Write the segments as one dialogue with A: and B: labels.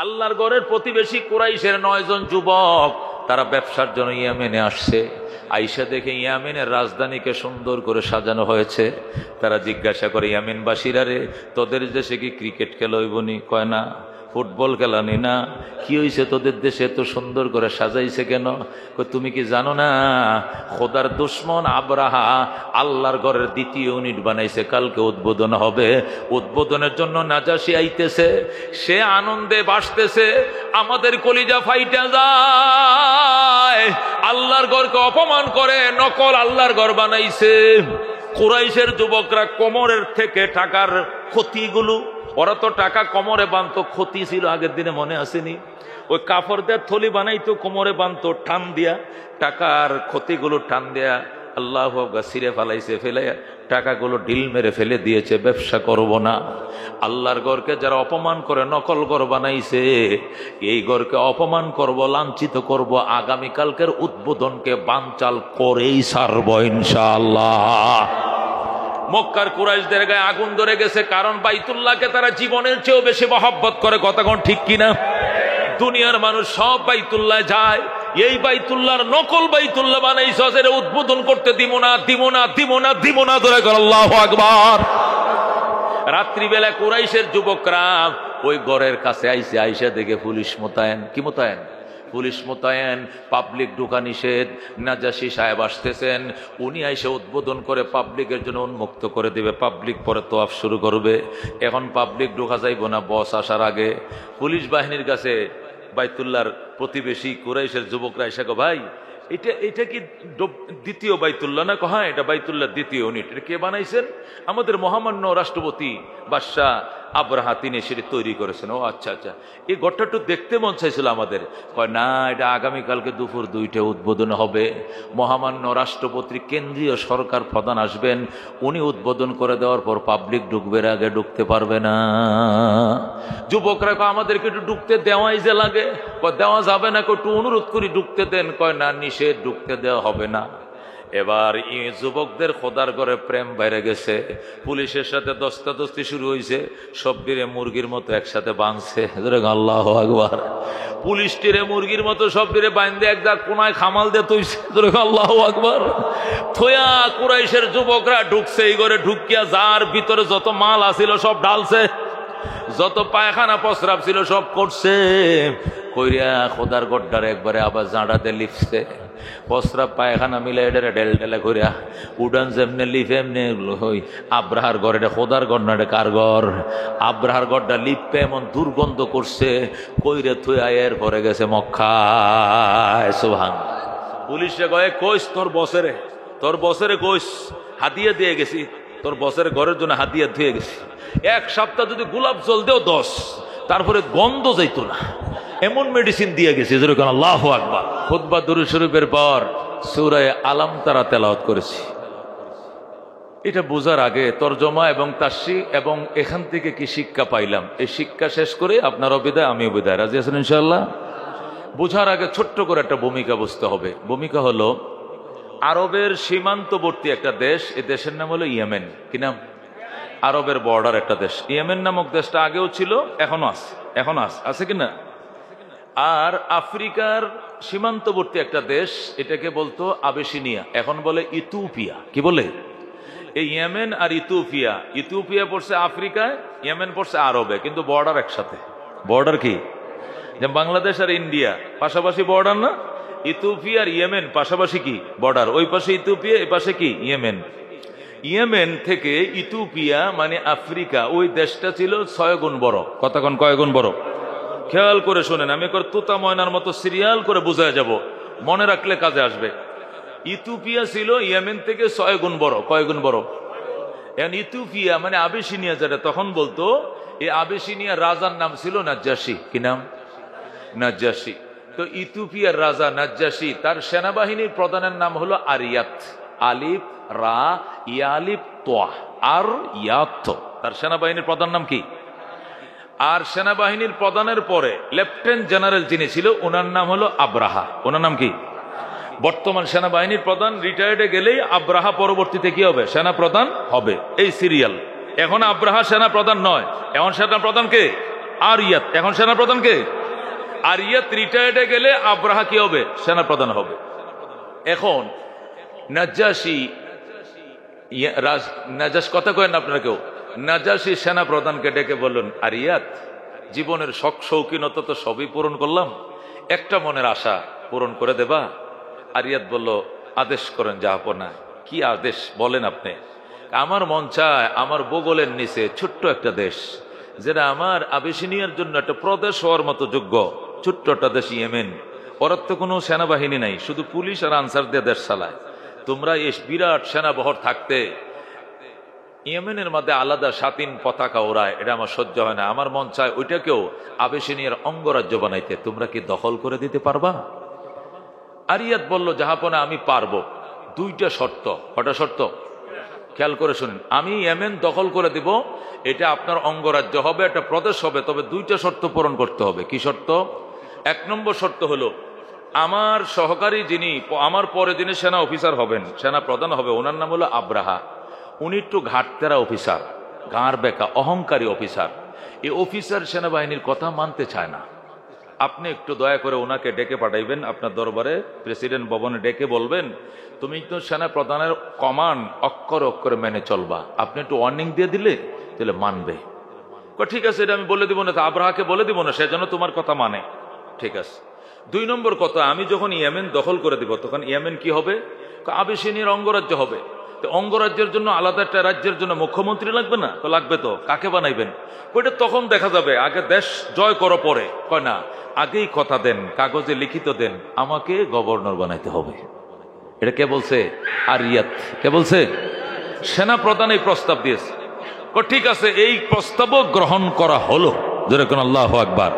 A: আল্লাহর ঘরের প্রতিবেশী কুরাইশের 9 জন যুবক তারা ব্যবসার জন্য ইয়েমেনে আসছে। আইসা দেখে ইয়েমেনের রাজধানীকে সুন্দর করে সাজানো হয়েছে। তারা জিজ্ঞাসা করে, ইয়েমেনবাসীরা রে, তোদের দেশে কি ক্রিকেট খেলা হইবনি? কয় না। ফুটবল খেলানি না? কি হয়েছে তোদের দেশে এত সুন্দর করে সাজাইছে কেন? তুমি কি জানো না খোদার দুশ্মন আবরাহা আল্লাহর ঘরের 2য় ইউনিট বানাইছে, কালকে উদ্বোধন হবে। উদ্বোধনের জন্য নাজাশি আইতেছে, সে আনন্দে বাসতেছে, আমাদের কলিজা ফাইটা যায়। আল্লাহর ঘরকে অপমান করে নকল আল্লাহর ঘর বানাইছে। কুরাইশের যুবকরা কোমরের থেকে টাকার ক্ষতিগুলো, ওরা তো টাকা কোমরে বাঁধতো, ক্ষতি ছিল আগের দিনে মনে আসেনি? ওই কাপড় দেওয়ার থলি বানাইতো, কোমরে বাঁধতো, টান দিয়া টাকার ক্ষতিগুলো টান দেয়া আল্লাহ সিরে ফেলাইছে, ফেলে টাকাগুলো ঢিল মেরে ফেলে দিয়েছে। ব্যবসা করব না। আল্লাহর ঘরকে যারা অপমান করে নকল ঘর বানাইছে, এই ঘরকে অপমান করব, লাঞ্ছিত করব। আগামীকালকের উদ্বোধনকে বানচাল করেই ছাড়ব ইনশাআল্লাহ। মক্কার কুরাইশদের গায়ে আগুন ধরে গেছে, কারণ বাইতুল্লাহকে তারা জীবনের চেয়েও বেশি মহব্বত করে। কথা কোন ঠিক কিনা? দুনিয়ার মানুষ সব বাইতুল্লাহ যায়, এই বাইতুল্লাহর নকল বাইতুল্লাহ বানাইছে, এর উদ্বোধন করতে দিব না, দিব না, দিব না, দিব না। ধরে কর আল্লাহু আকবার। রাত্রিবেলা কুরাইশের যুবকরা ওই ঘরের কাছে আইসে, আইসা দেখে পুলিশ মোতায়েন। কি মোতায়েন? পুলিশ মোতায়েন। পাবলিক ঢোকা নিষেধ। নাজাশি সাহেব আসতেছেন, উনি আইসে উদ্বোধন করে পাবলিকের জন্য উন্মুক্ত করে দিবে। পাবলিক পরে তোয়াফ শুরু করবে। এখন পাবলিক ঢোকা যাইব না, বস আসার আগে। পুলিশ বাহিনীর কাছে বাইতুল্লাহর প্রতিবেশী কুরাইশের যুবকরা এসে কো, ভাই এটা কি 2য় বাইতুল্লাহ না? হ্যাঁ, এটা বাইতুল্লাহ 2য় ইউনিট। এটা কে বানাইছেন? আমাদের মহামান্য রাষ্ট্রপতি বাদশাহ আবরাহা, তিনি সেটি তৈরি করেছেন। ও আচ্ছা আচ্ছা, এই ঘরটা একটু দেখতে মন চাইছিল আমাদের। কয় না, এটা আগামীকালকে দুপুর 2টায় উদ্বোধন হবে। মহামান্য রাষ্ট্রপতি, কেন্দ্রীয় সরকার প্রধান আসবেন, উনি উদ্বোধন করে দেওয়ার পর পাবলিক ঢুকবে, আগে ঢুকতে পারবে না। যুবকরা কয়, আমাদেরকে একটু ঢুকতে দেওয়াই যে লাগে। কয় দেওয়া যাবে না, একটু অনুরোধ করি ঢুকতে দেন। কয় না, নিষেধ, ঢুকতে দেওয়া হবে না। এবার যুবকদের খোদার ঘরে প্রেম বাইরে গেছে। পুলিশের সাথে দস্তাদস্তি শুরু হয়েছে। সবটিরে মুরগির মতো একসাথে বাঁধছে। আল্লাহু আকবার। পুলিশটিরে মুরগির মতো সবটিরে বাঁধে এক যা কোনায় খামাল দিয়ে তৈছে। আল্লাহু আকবার। থয়া কুরাইশের যুবকরা ঢুকছে এই ঘরে। ঢুকিয়া যার ভিতরে যত মাল আছিল সব ঢালছে, যত পায়খানা প্রস্রাব ছিল সব করছে। কইরা খোদার গড্ডারে একবারে আবার জাঁড়াতে লিপছে। প্রস্রাব পায়খানা মিলে এটারে ঢেল ঢেলে কইরা উডান যেমনে লিপ এমনি হই আব্রাহার ঘর। এটা খোদার ঘর না, এটা কার ঘর? আব্রাহার ঘরটা লিপে এমন দুর্গন্ধ করছে। কইরে থুই আয়ের পরে গেছে মক্কায়। সুবহানাল্লাহ। পুলিশে কয়ে, কইস তোর বসেরে কইস হাদিয়া দিয়ে গেছি, তোর বসের ঘরের জন্য হাদিয়া ধুয়ে গেছি। 1 সপ্তাহ যদি গোলাপ জল দেও 10, তারপরে গন্ধ যাইতো না, এমন মেডিসিন দিয়ে গেছে। যেরকম আল্লাহু আকবার। খুতবা দুরূদ শরীফের পর সূরা আলাম তারা তেলাওয়াত করেছি। এটা বোঝার আগে তরজমা এবং তাফসীর এবং এখান থেকে কি শিক্ষা পাইলাম, এই শিক্ষা শেষ করে আপনারাও বিদায়, আমিও বিদায়। রাজি আছেন ইনশাআল্লাহ? বোঝার আগে ছোট্ট করে একটা ভূমিকা বুঝতে হবে। ভূমিকা হলো, আরবের সীমান্তবর্তী একটা দেশ, এই দেশের নাম হলো ইয়েমেন। কি নাম? আরবের বর্ডার একটা দেশ। ইয়েমেন নামক দেশটা আগেও ছিল, এখনো আছে কিনা? আর আফ্রিকার সীমান্তবর্তী একটা দেশ, এটাকে বলতো আবেসিনিয়া, এখন বলে ইথিওপিয়া। কি বলে? এই ইয়েমেন আর ইথিওপিয়া পড়ছে আফ্রিকায়, ইয়েমেন পড়ছে আরবে, কিন্তু বর্ডার একসাথে। বর্ডার কি? যে বাংলাদেশ আর ইন্ডিয়া পাশাপাশি বর্ডার না? ইথিওপিয়া আর ইয়েমেন পাশাপাশি কি বর্ডার? ওই পাশে ইথিওপিয়া, এই পাশে কি ইয়েমেন। ইয়েমেন থেকে ইথিওপিয়া মানে আফ্রিকা, ওই দেশটা ছিল 6 গুণ বড়। কতক্ষণ? কয় গুণ বড়? খেয়াল করে শোনেন, আমি তুতা ময়নার মতো সিরিয়াল করে বোঝায় যাব, মনে রাখলে কাজে আসবে। ইথিওপিয়া ছিল ইয়েমেন থেকে 6 গুণ বড়। কয় গুণ বড়? এখন ইথিওপিয়া মানে আবেসিনিয়া, যেটা তখন বলতো, এই আবেসিনিয়া রাজার নাম ছিল নাজ্জাশী। কি নাম? নাজ্জাশী। তো ইথিওপিয়ার রাজা নাজ্জাশী, তার সেনাবাহিনীর প্রধানের নাম হলো আরিয়াত। আলিফ রা ইয়ালিফ তোয়া আর ইয়াত। তার সেনাবাহিনীর প্রধান নাম কি? আর সেনাবাহিনীর প্রধানের পরে লেফটেন্যান্ট জেনারেল যিনি ছিল, ওনার নাম হলো আব্রাহা। ওনার নাম কি? বর্তমান সেনাবাহিনীর প্রধান রিটায়ার্ডে গেলেই আব্রাহা পরবর্তীতে কি হবে? সেনা প্রধান হবে। এই সিরিয়াল। এখন আব্রাহা সেনা প্রধান নয়, এখন সেনা প্রধান কে? আরিয়াত। এখন সেনাপ্রধান কে? আরিয়াত রিটায়ার্ডে গেলে আব্রাহা কি হবে? সেনাপ্রধান হবে। এখন নাজ্জাশী কথা কয়েন আপনারা কেউ, নাজ্জাশী সেনাপ্রধানকে ডেকে বললেন, আরিয়াত, জীবনের শখ শৌখিনতা তো সবই পূরণ করলাম, একটা মনের আশা পূরণ করে দেবা? আরিয়াত বলল, আদেশ করেন জাহাপনা। কি আদেশ বলেন আপনি? আমার মন চায় আমার বগলের নিচে ছোট্ট একটা দেশ, যেটা আমার আবিসিনিয়ার জন্য একটা প্রদেশ হওয়ার মতো যোগ্য, ছোট্ট একটা দেশ ইয়েমেন। ওর তো কোনো সেনাবাহিনী নাই, শুধু পুলিশ আর আনসার দিয়ে দেশ চালায়। তোমরা এই বিরাট সেনাবহর থাকতে ইয়েমেনের মধ্যে আলাদা স্বাধীন পতাকা ওড়ায়, এটা আমার সহ্য হয় না। আমার মন চায় ওইটাকেও আবিসিনিয়ার অঙ্গরাজ্য বানাইতে। তোমরা কি দখল করে দিতে পারবা? আরিয়াত বলল, জাহাপনা, আমি পারবো, দুইটা শর্ত। কটা শর্ত? খেয়াল করে শুনেন। আমি ইয়েমেন দখল করে দিব, এটা আপনার অঙ্গরাজ্য হবে, একটা প্রদেশ হবে, তবে দুইটা শর্ত পূরণ করতে হবে। কি শর্ত? এক নম্বর শর্ত হলো, আমার সহকারী যিনি আমার পরে যিনি সেনা অফিসার হবেন, সেনা প্রধান হবে, ওনার নাম হলো আব্রাহা। উনি একটু ঘাটতেরা অফিসার, গাঁর বেকা, অহংকারী অফিসার। এই অফিসার সেনাবাহিনীর কথা মানতে চায় না। আপনি একটু দয়া করে ওনাকে ডেকে পাঠাইবেন আপনার দরবারে, প্রেসিডেন্ট ভবনে ডেকে বলবেন, তুমি তো সেনা প্রধানের কমান্ড অক্ষরে অক্ষরে মেনে চলবা। আপনি একটু ওয়ার্নিং দিয়ে দিলে তাহলে মানবে। ঠিক আছে, এটা আমি বলে দিব না, আব্রাহাকে বলে দিব না, সে যেন তোমার কথা মানে। ঠিক আছে। দুই নম্বর কথা, আমি যখন ইয়েমেন দখল করে দিব, তখন ইয়েমেন কি হবে? আবিসিনিয়ার অঙ্গরাজ্য হবে। তো অঙ্গরাজ্যের জন্য আলাদা একটা রাজ্যের জন্য মুখ্যমন্ত্রী লাগবে না? তো লাগবে। তো কাকে বানাইবেন? ওইটা তখন দেখা যাবে, আগে দেশ জয় করো পরে। কয় না, আগেই কথা দেন, কাগজে লিখিত দেন, আমাকে গভর্নর বানাইতে হবে। এটা কে বলছে? আরিয়াত। কে বলছে? সেনা প্রধান এই প্রস্তাব দিয়েছে। ঠিক আছে, এই প্রস্তাবও গ্রহণ করা হলো। যেরকম আল্লাহু আকবার।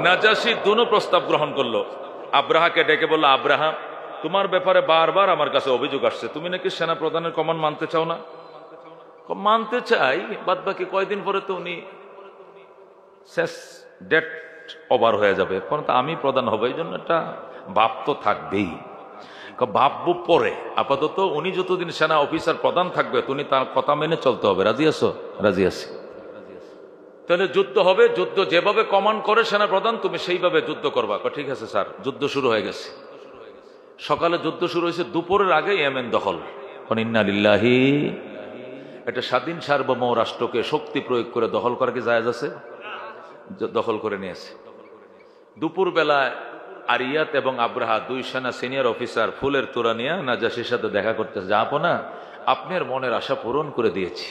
A: নাজাশী দুনো প্রস্তাব গ্রহণ করলো। আব্রাহাকে ডেকে বললো, আব্রাহা, তোমার ব্যাপারে বারবার আমার কাছে অভিযোগ আসছে, তুমি নাকি সেনা প্রধানের কমান্ড মানতে চাও না। মানতে চাই, বাদ বাকি কয়দিন পরে তো উনি শেষ ডেট ওভার হয়ে যাবে, পরন্তু আমি প্রধান হবো, এই জন্য একটা ভাব তো থাকবেই। ভাববো পরে, আপাতত উনি যতদিন সেনা অফিসার প্রধান থাকবে, তুমি তার কথা মেনে চলতে হবে। রাজি আছো? রাজি আছি। তাহলে যুদ্ধ হবে, যুদ্ধ যেভাবে কমান্ড করে সেনা প্রধান, তুমি সেইভাবে যুদ্ধ করবা। ঠিক আছে স্যার। যুদ্ধ শুরু হয়ে গেছে। সকালে যুদ্ধ শুরু হয়েছে, দুপুরের আগে ইয়েমেন দখল। ইন্না লিল্লাহি। একটা স্বাধীন সার্বভৌম রাষ্ট্রকে শক্তি প্রয়োগ করে দখল করা কি জায়েজ আছে? দখল করে নিয়েছে। দুপুর বেলায় আরিয়াত এবং আব্রাহা, দুই সেনা সিনিয়র অফিসার, ফুলের তোড়া নিয়ে নাজাশীর সাথে দেখা করতেছে। জাহাপনা, আপনার মনের আশা পূরণ করে দিয়েছি।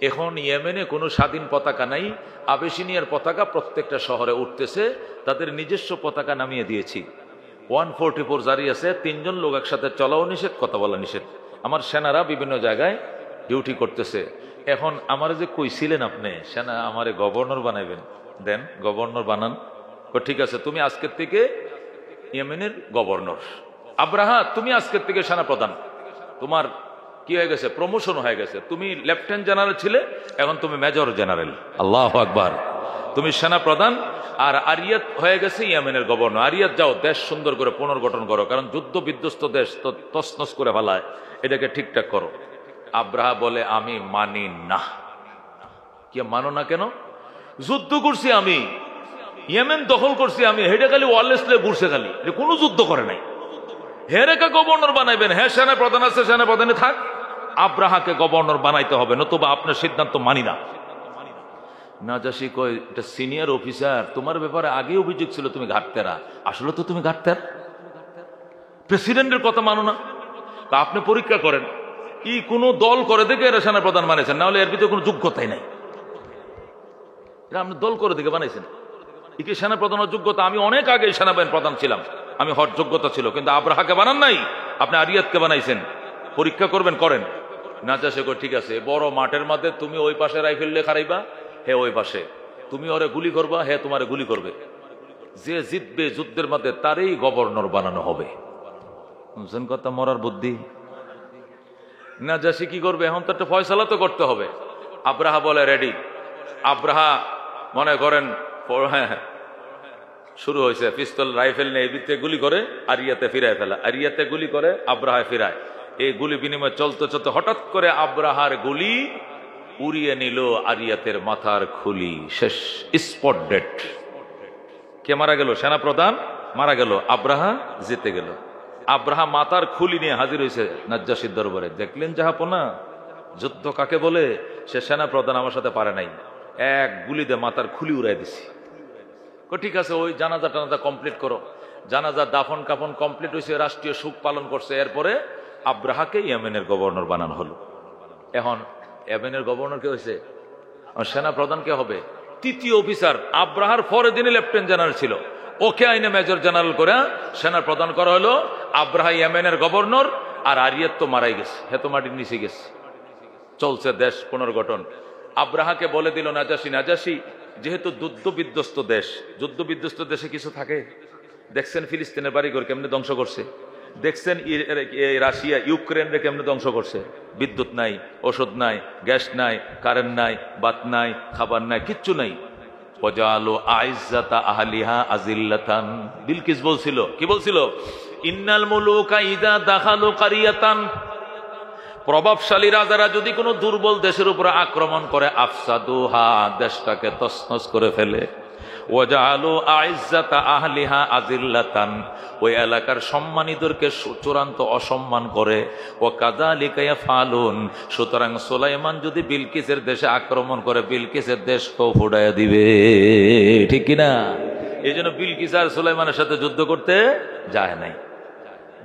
A: এখন ইয়েমেনে কোনো স্বাধীন পতাকা নাই, আবিসিনিয়ার পতাকা প্রত্যেকটা শহরে উঠতেছে, তাদের নিজস্ব পতাকা নামিয়ে দিয়েছি। 144 জারি আছে, 3 জন লোক একসাথে চলাও নিষেধ, কথা বলা নিষেধ। আমার সেনারা বিভিন্ন জায়গায় ডিউটি করতেছে। এখন আমার যে কইছিলেন আপনি সেনা আমারে গভর্নর বানাইবেন, দেন গভর্নর বানান। ঠিক আছে, তুমি আজকের থেকে ইয়েমেনের গভর্নর। আব্রাহা, তুমি আজকের থেকে সেনা প্রধান। তোমার কি হয়ে গেছে? প্রমোশন হয়ে গেছে। তুমি লেফটেন্যান্ট জেনারেল ছিলে, এখন তুমি মেজর জেনারেল। আল্লাহু আকবার। তুমি সেনা প্রধান। আর আরিয়াত হয়ে গেছে ইয়েমেনের গভর্নর। আরিয়াত, যাও, দেশ সুন্দর করে পুনর্গঠন করো, কারণ যুদ্ধ বিধ্বস্ত দেশ তো তছনছ করে ফেলায়, এটাকে ঠিকঠাক করো। আব্রাহা বলে, আমি মানি না। কি মানো না কেন? যুদ্ধ করছি আমি, ইয়েমেন দখল করছি আমি, হেডে খালি ওয়ালেসলে ঘুরছে, খালি কোনো যুদ্ধ করে নাই। হেরেকা গভর্নর বানাইবেন? হ্যাঁ, সেনা প্রধান আছে, সেনা প্রধানে থাক। আব্রাহাকে গভর্নর বানাইতে হবে, নতুবা আপনার সিদ্ধান্ত মানি না। নাজাশী কয়, এটা সিনিয়র অফিসার, তোমার ব্যাপারে আগে অভিযোগ ছিল তুমি ঘাটতেরা। আসলে তো তুমি ঘাটতের, প্রেসিডেন্টের কথা মানো না। তা আপনি পরীক্ষা করেন, কি কোনো দল করে দেখে এরা সেনা প্রধান বানাইছেন, না হলে এর ভিতরে কোনো যোগ্যতাই নাই। এটা আপনি দল করে দেখে বানাইছেন। কি সেনা প্রধানের যোগ্যতা? আমি অনেক আগে সেনাবাহিনী প্রধান ছিলাম, আমি হওয়ার যোগ্যতা ছিল, কিন্তু আব্রাহাকে বানান নাই, আপনি আরিয়াতকে বানাইছেন। পরীক্ষা করবেন, করেন। নাজাশী কয়, ঠিক আছে, বড় মাঠের মধ্যে তুমি ওই পাশে রাইফেল নিয়ে খারাইবা, হে ওই পাশে, তুমি ওরে গুলি করবা, হে তোমারে গুলি করবে। যে জিতবে যুদ্ধের মধ্যে তারই গভর্নর বানানো হবে। বুঝছেন কথা? মরার বুদ্ধি। নাজাশী কি করবে? এখন তো একটা ফয়সালা তো করতে হবে। আব্রাহা বলে, রেডি। আব্রাহা মনে করেন শুরু হয়েছে, পিস্তল রাইফেল নিয়ে এই গুলি করে আরিয়াতে ফিরায় ফেলা, আরিয়াতে গুলি করে আব্রাহা ফিরায়। এই গুলি বিনিময় চলতে চলতে হঠাৎ করে আব্রাহার গুলি উড়িয়ে নিল আরিয়াতের মাথার খুলি, শেষ, স্পট ডেট। কে মারা গেল? সেনাপ্রধান মারা গেল, আব্রাহা জিতে গেল। আব্রাহা মাথার খুলি নিয়ে হাজির হয়েছে নাজ্জাশীর দরবারে। দেখলেন জাহাপনা, যুদ্ধ কাকে বলে? সে সেনাপ্রধান আমার সাথে পারে নাই, এক গুলিতে মাথার খুলি উড়াই দিছি। ঠিক আছে, ওই জানাজা টানাজা কমপ্লিট করো। জানাজা দাফন কাফন কমপ্লিট হয়েছে, রাষ্ট্রীয় শোক পালন করছে। এরপরে আব্রাহাকে ইয়েমেনের গভর্নর বানানো হলো। এখন ইয়েমেনের গভর্নর কে হয়েছে? সেনা প্রধান কে হবে? তৃতীয় অফিসার, আব্রাহার পরে দিনে লেফটেন্যান্ট জেনারেল ছিল, ওকে আইনে মেজর জেনারেল করে সেনা প্রধান করা হলো। আব্রাহা ইয়েমেনের গভর্নর, আর আরিয়াত তো মারাই গেছে, হেতো মাটির নিচে গেছে। চলছে দেশ পুনর্গঠন। আব্রাহাকে বলে দিল নাজাসী, নাজাসী যেহেতু যুদ্ধ বিধ্বস্ত দেশ, যুদ্ধ বিধ্বস্ত দেশে কিছু থাকে? দেখছেন ফিলিস্তিনের বাড়িঘর কেমনে ধ্বংস করছে, দেখছেন রাশিয়া ইউক্রেনরে কেমনে ধ্বংস করছে। বিদ্যুৎ নাই, ওষুধ নাই, গ্যাস নাই, কারেন্ট নাই, বাত নাই, খাবার নাই, কিচ্ছু নাই। ওয়াজআলু আইজ্জাতা আহলিহা আযিল্লাতান। বিলকিস বলছিল, কি বলছিল? ইন্নাল মুলুকা ইযা দাখালু কারিয়াতান, প্রভাবশালী রাজারা যদি কোনো দুর্বল দেশের উপরে আক্রমণ করে, আফসাদুহা, দেশটাকে তছনছ করে ফেলে। ওয়াজআলু আইজ্জাতা আহলিহা আযিল্লাতান, ওই এলাকার সম্মানিতদেরকে চূড়ান্ত অসম্মান করে। ও কাযালিকা ইয়াফআলুন, সুতরাং সুলাইমান যদি বিলকিসের দেশে আক্রমণ করে, বিলকিসের দেশকেও ফুড়াইয়া দিবে, ঠিক কিনা? এই জন্য বিলকিস আর সুলাইমানের সাথে যুদ্ধ করতে যায় নাই।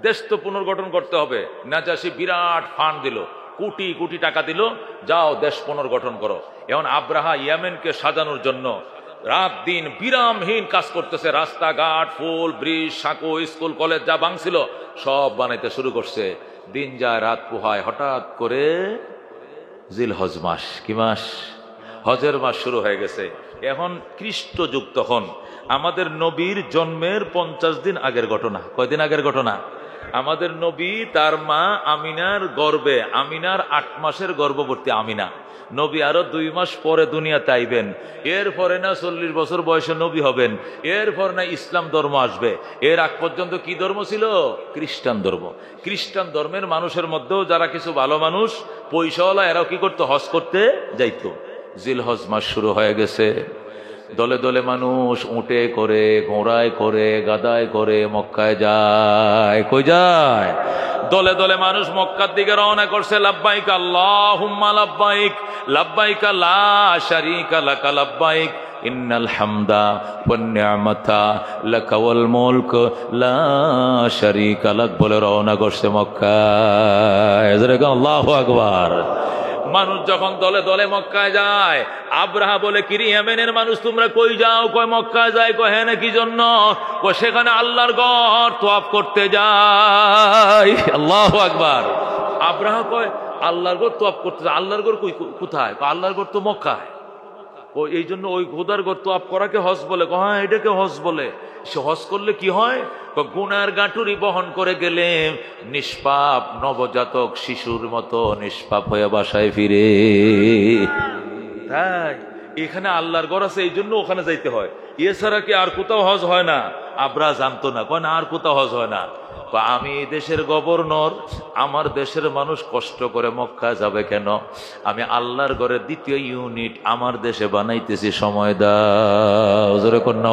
A: দেশ তো পুনর্গঠন করতে হবে। নাজাসী বিরাট ফান্ড দিল, কোটি কোটি টাকা দিল, যাও দেশ পুনর্গঠন করো। এখন আব্রাহা ইয়েমেনকে সাজানোর জন্য রাত দিন বিরামহীন কাজ করতেছে। রাস্তাঘাট, ফুল, ব্রিজ, সাঁকো, স্কুল, কলেজ যা ভাঙছিল সব বানাইতে শুরু করছে। দিন যায়, রাত পোহায়, হঠাৎ করে জিলহজ মাস, কি মাস? হজের মাস শুরু হয়ে গেছে। এখন খ্রিস্ট যুগ। তখন আমাদের নবীর জন্মের 50 দিন আগের ঘটনা। কয়দিন আগের ঘটনা? আমাদের নবী তার মা আমিনার গর্ভে, আমিনার 8 মাসের গর্ভবতী আমিনা, নবী আরো 2 মাস পরে দুনিয়াতে আইবেন। এরপরে না 40 বছর বয়সে নবী হবেন, এরপর না ইসলাম ধর্ম আসবে। এর আগ পর্যন্ত কি ধর্ম ছিল? খ্রিস্টান ধর্ম। খ্রিস্টান ধর্মের মানুষের মধ্যেও যারা কিছু ভালো মানুষ, পয়সাওয়ালা, এরাও কি করতো? হজ করতে যাইতো। জিলহজ মাস শুরু হয়ে গেছে। দলে দলে মানুষ উটে করে, ঘোড়ায় করে, গাদায় করে মক্কায় যায়। কই যায়? দলে দলে মানুষ মক্কার দিকে রওনা করছে। লাব্বাইক আল্লাহুম্মা লাব্বাইক, লাব্বাইক লা শারীকা লাকা লাব্বাইক, ইন্নাল হামদা ওয়ান নি'মাতা লাকা ওয়াল মুলক লা শারীকা লাক বলে রওনা করছে মক্কায়। আল্লাহু আকবার। মানুষ যখন দলে দলে মক্কায় যায়, আব্রাহা বলে, কিরে ইয়েমেনের মানুষ তোমরা কই যাও? কয় মক্কায় যায়। কয় হ্যাঁ, কি জন্য? কয় সেখানে আল্লাহর ঘর তওয়াফ করতে যায়। আল্লাহু আকবার। আব্রাহা কয় আল্লাহর ঘর তওয়াফ করতে যায়। আল্লাহর ঘর কোথায়? আল্লাহর ঘর তো মক্কায়। ও এই জন্য ওই খোদার ঘর তওয়াফ করাকে হজ বলে। হ্যাঁ, এটাকে হজ বলে। সে হজ করলে কি হয়? গুনার গাঁটুরি বহন করে গেলে নিষ্পাপ নবজাতক শিশুর মতো নিষ্পাপ হয়ে বাসায় ফিরে। তাই এখানে আল্লাহর ঘর আছে, এই জন্য ওখানে যাইতে হয়। এছাড়া কি আর কোথাও হজ হয় না? আব্রাহা জানতো না, কয় না আর কোথাও হজ হয় না। আমি এই দেশের গভর্নর, আমার দেশের মানুষ কষ্ট করে মক্কা যাবে কেন? আমি আল্লাহর ঘরের দ্বিতীয় ইউনিট আমার দেশে বানাইতেছি, সময় দাও। জোরে কন্যা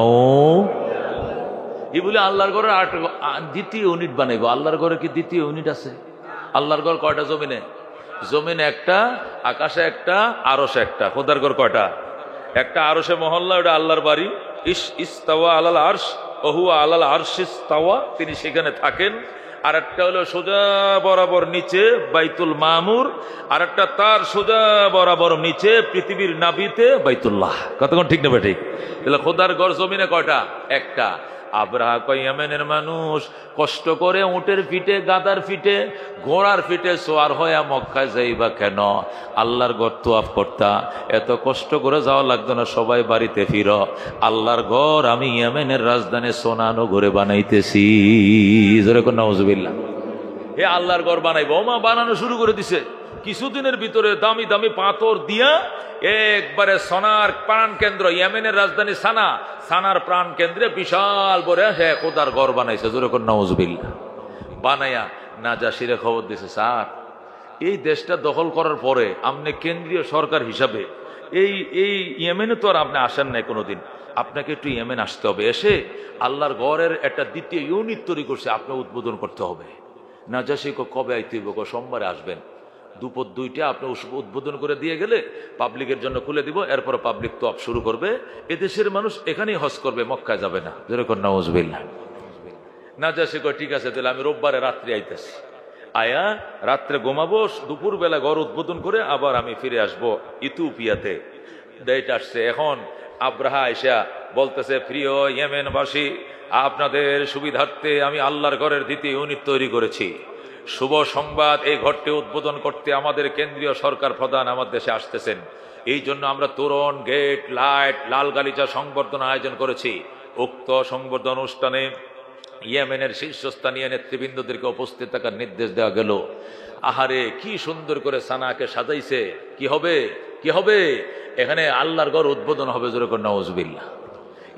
A: এই বলে আল্লাহর ঘরের দ্বিতীয় ইউনিট বানাইবো। আল্লাহর ঘরে কি দ্বিতীয় ইউনিট আছে? আল্লাহর ঘর কয়টা জমিনে? জমিনে একটা, আকাশে একটা, আরশে একটা। খোদার ঘর কয়টা? একটা আরশে মহল্লা, ওটা আল্লাহর বাড়ি। ইস্তাওয়া আলাল আরশ ওহুয়া আলাল আরশ ইস্তাওয়া, তিনি সেখানে থাকেন। আর একটা হলো সোজা বরাবর নিচে বাইতুল মামুর, আর একটা তার সোজা বরাবর নিচে পৃথিবীর নাভিতে বাইতুল্লাহ। কতক্ষণ ঠিক নেবে? ঠিক। তাহলে খোদার ঘর জমিনে কয়টা? একটা। আব্রাহা কয় ইয়েমেনের মানুষ কষ্ট করে উটের পিঠে, গাদার পিঠে, ঘোড়ার পিঠে সোয়ার হয়ে মক্কায় যাইবা কেন? আল্লাহর ঘর তওয়াফ করতা, এত কষ্ট করে যাওয়া লাগতো না, সবাই বাড়িতে ফিরো। আল্লাহর ঘর আমি ইয়েমেনের রাজধানী সোনানগরে বানাইতেছি। যেরকম নাউজুবিল্লাহ। এ আল্লাহর ঘর বানাইবো, ওমা বানানো শুরু করে দিছে। কিছুদিনের ভিতরে দামি দামি পাথর দিয়া একবারে সোনার প্রাণ কেন্দ্র, ইয়েমেনের রাজধানী সানা, সানার প্রাণ কেন্দ্রে বিশাল বড় খোদার ঘর বানাইছে। যেরকম নাউজুবিল্লাহ। বানাইয়া নাজাশিরে খবর দিছে, স্যার এই দেশটা দখল করার পরে আপনি কেন্দ্রীয় সরকার হিসাবে এই এই ইয়েমেনে তো আর আপনি আসেন নাই কোনোদিন, আপনাকে একটু ইয়েমেন আসতে হবে, এসে আল্লাহর ঘরের একটা দ্বিতীয় ইউনিট তৈরি করছে, আপনার উদ্বোধন করতে হবে। নাজাশি কবে আইতে হইব? সোমবারে আসবেন, দুপুর 2টা আপনি উদ্বোধন করে দিয়ে গেলে পাবলিকের জন্য খুলে দিব, এরপর পাবলিক তো শুরু করবে। এদেশের মানুষ এখানেই হজ করবে, মক্কায় যাবে না। যেরকম নাউজুবিল্লাহ। নাজাশি ঠিক আছে, তাহলে আমি রোববারে রাত্রি আইতেছি, আয়া রাত্রে ঘুমাবো, দুপুর বেলা ঘর উদ্বোধন করে আবার আমি ফিরে আসবো ইথিওপিয়াতে। ডেট আসছে। এখন আব্রাহা আইসা বলতেছে, প্রিয় ইয়েমেনবাসী, আপনাদের সুবিধার্থে আমি আল্লাহর ঘরের দ্বিতীয় ইউনিট তৈরি করেছি। শুভ সংবাদ, এই ঘরটি উদ্বোধন করতে আমাদের কেন্দ্রীয় সরকার প্রধান আমার দেশে আসতেছেন। এই জন্য আমরা তোরণ, গেট, লাইট, লাল গালিচা সংবর্ধনা আয়োজন করেছি। উক্ত সংবর্ধনা অনুষ্ঠানে ইয়েমেনের শীর্ষস্থানীয় নেতৃবৃন্দদেরকে উপস্থিত থাকার নির্দেশ দেওয়া গেল। আহারে কি সুন্দর করে সানাকে সাজাইছে। কি হবে? কি হবে? এখানে আল্লাহর ঘর উদ্বোধন হবে। যেরকম নাউজুবিল্লাহ।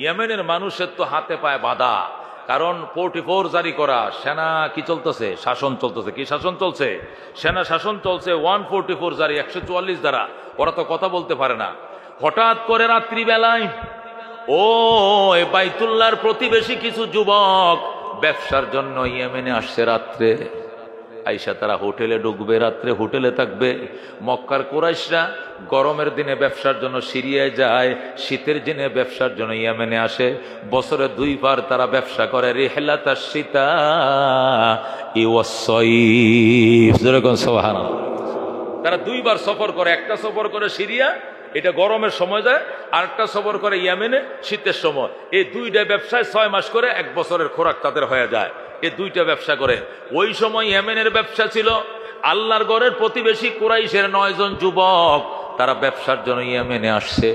A: ইয়েমেনের মানুষের তো হাতে পায়ে বাঁধা, কারণ 44 জারি করা। সেনা কি চলতেছে? শাসন চলতেছে। কি শাসন চলছে? সেনা শাসন চলছে। 144 জারি, 144 দ্বারা। ওরা তো কথা বলতে পারে না। হঠাৎ করে রাত্রিবেলায় ও বাইতুল্লাহর প্রতিবেশী কিছু যুবক ব্যবসার জন্য ইয়েমেনে আসছে। রাত্রে আইসা তারা হোটেলে ঢুকবে, রাত্রে হোটেলে থাকবে। মক্কার কুরাইশরা গরমের দিনে ব্যবসার জন্য সিরিয়ায় যায়, শীতের দিনে ব্যবসার জন্য ইয়েমেনে আসে। বছরে 2 বার তারা ব্যবসা করে, রিহলাতাশ শীতা ওয়াস সাইফ। যেরকম সুবহানাল্লাহ। তারা 2 বার সফর করে। একটা সফর করে সিরিয়া, এটা গরমের সময় যায়, আরেকটা সফর করে ইয়েমেনে শীতের সময়। এই 2টা ব্যবসায় 6 মাস করে 1 বছরের খোরাক তাদের হয়ে যায়। এই 2টা ব্যবসা করে। ওই সময় ইয়েমেনের ব্যবসা ছিল। আল্লাহর ঘরের প্রতিবেশী কুরাইশের 9 জন যুবক তারা ব্যবসার জন্য ইয়েমেনে আসছে।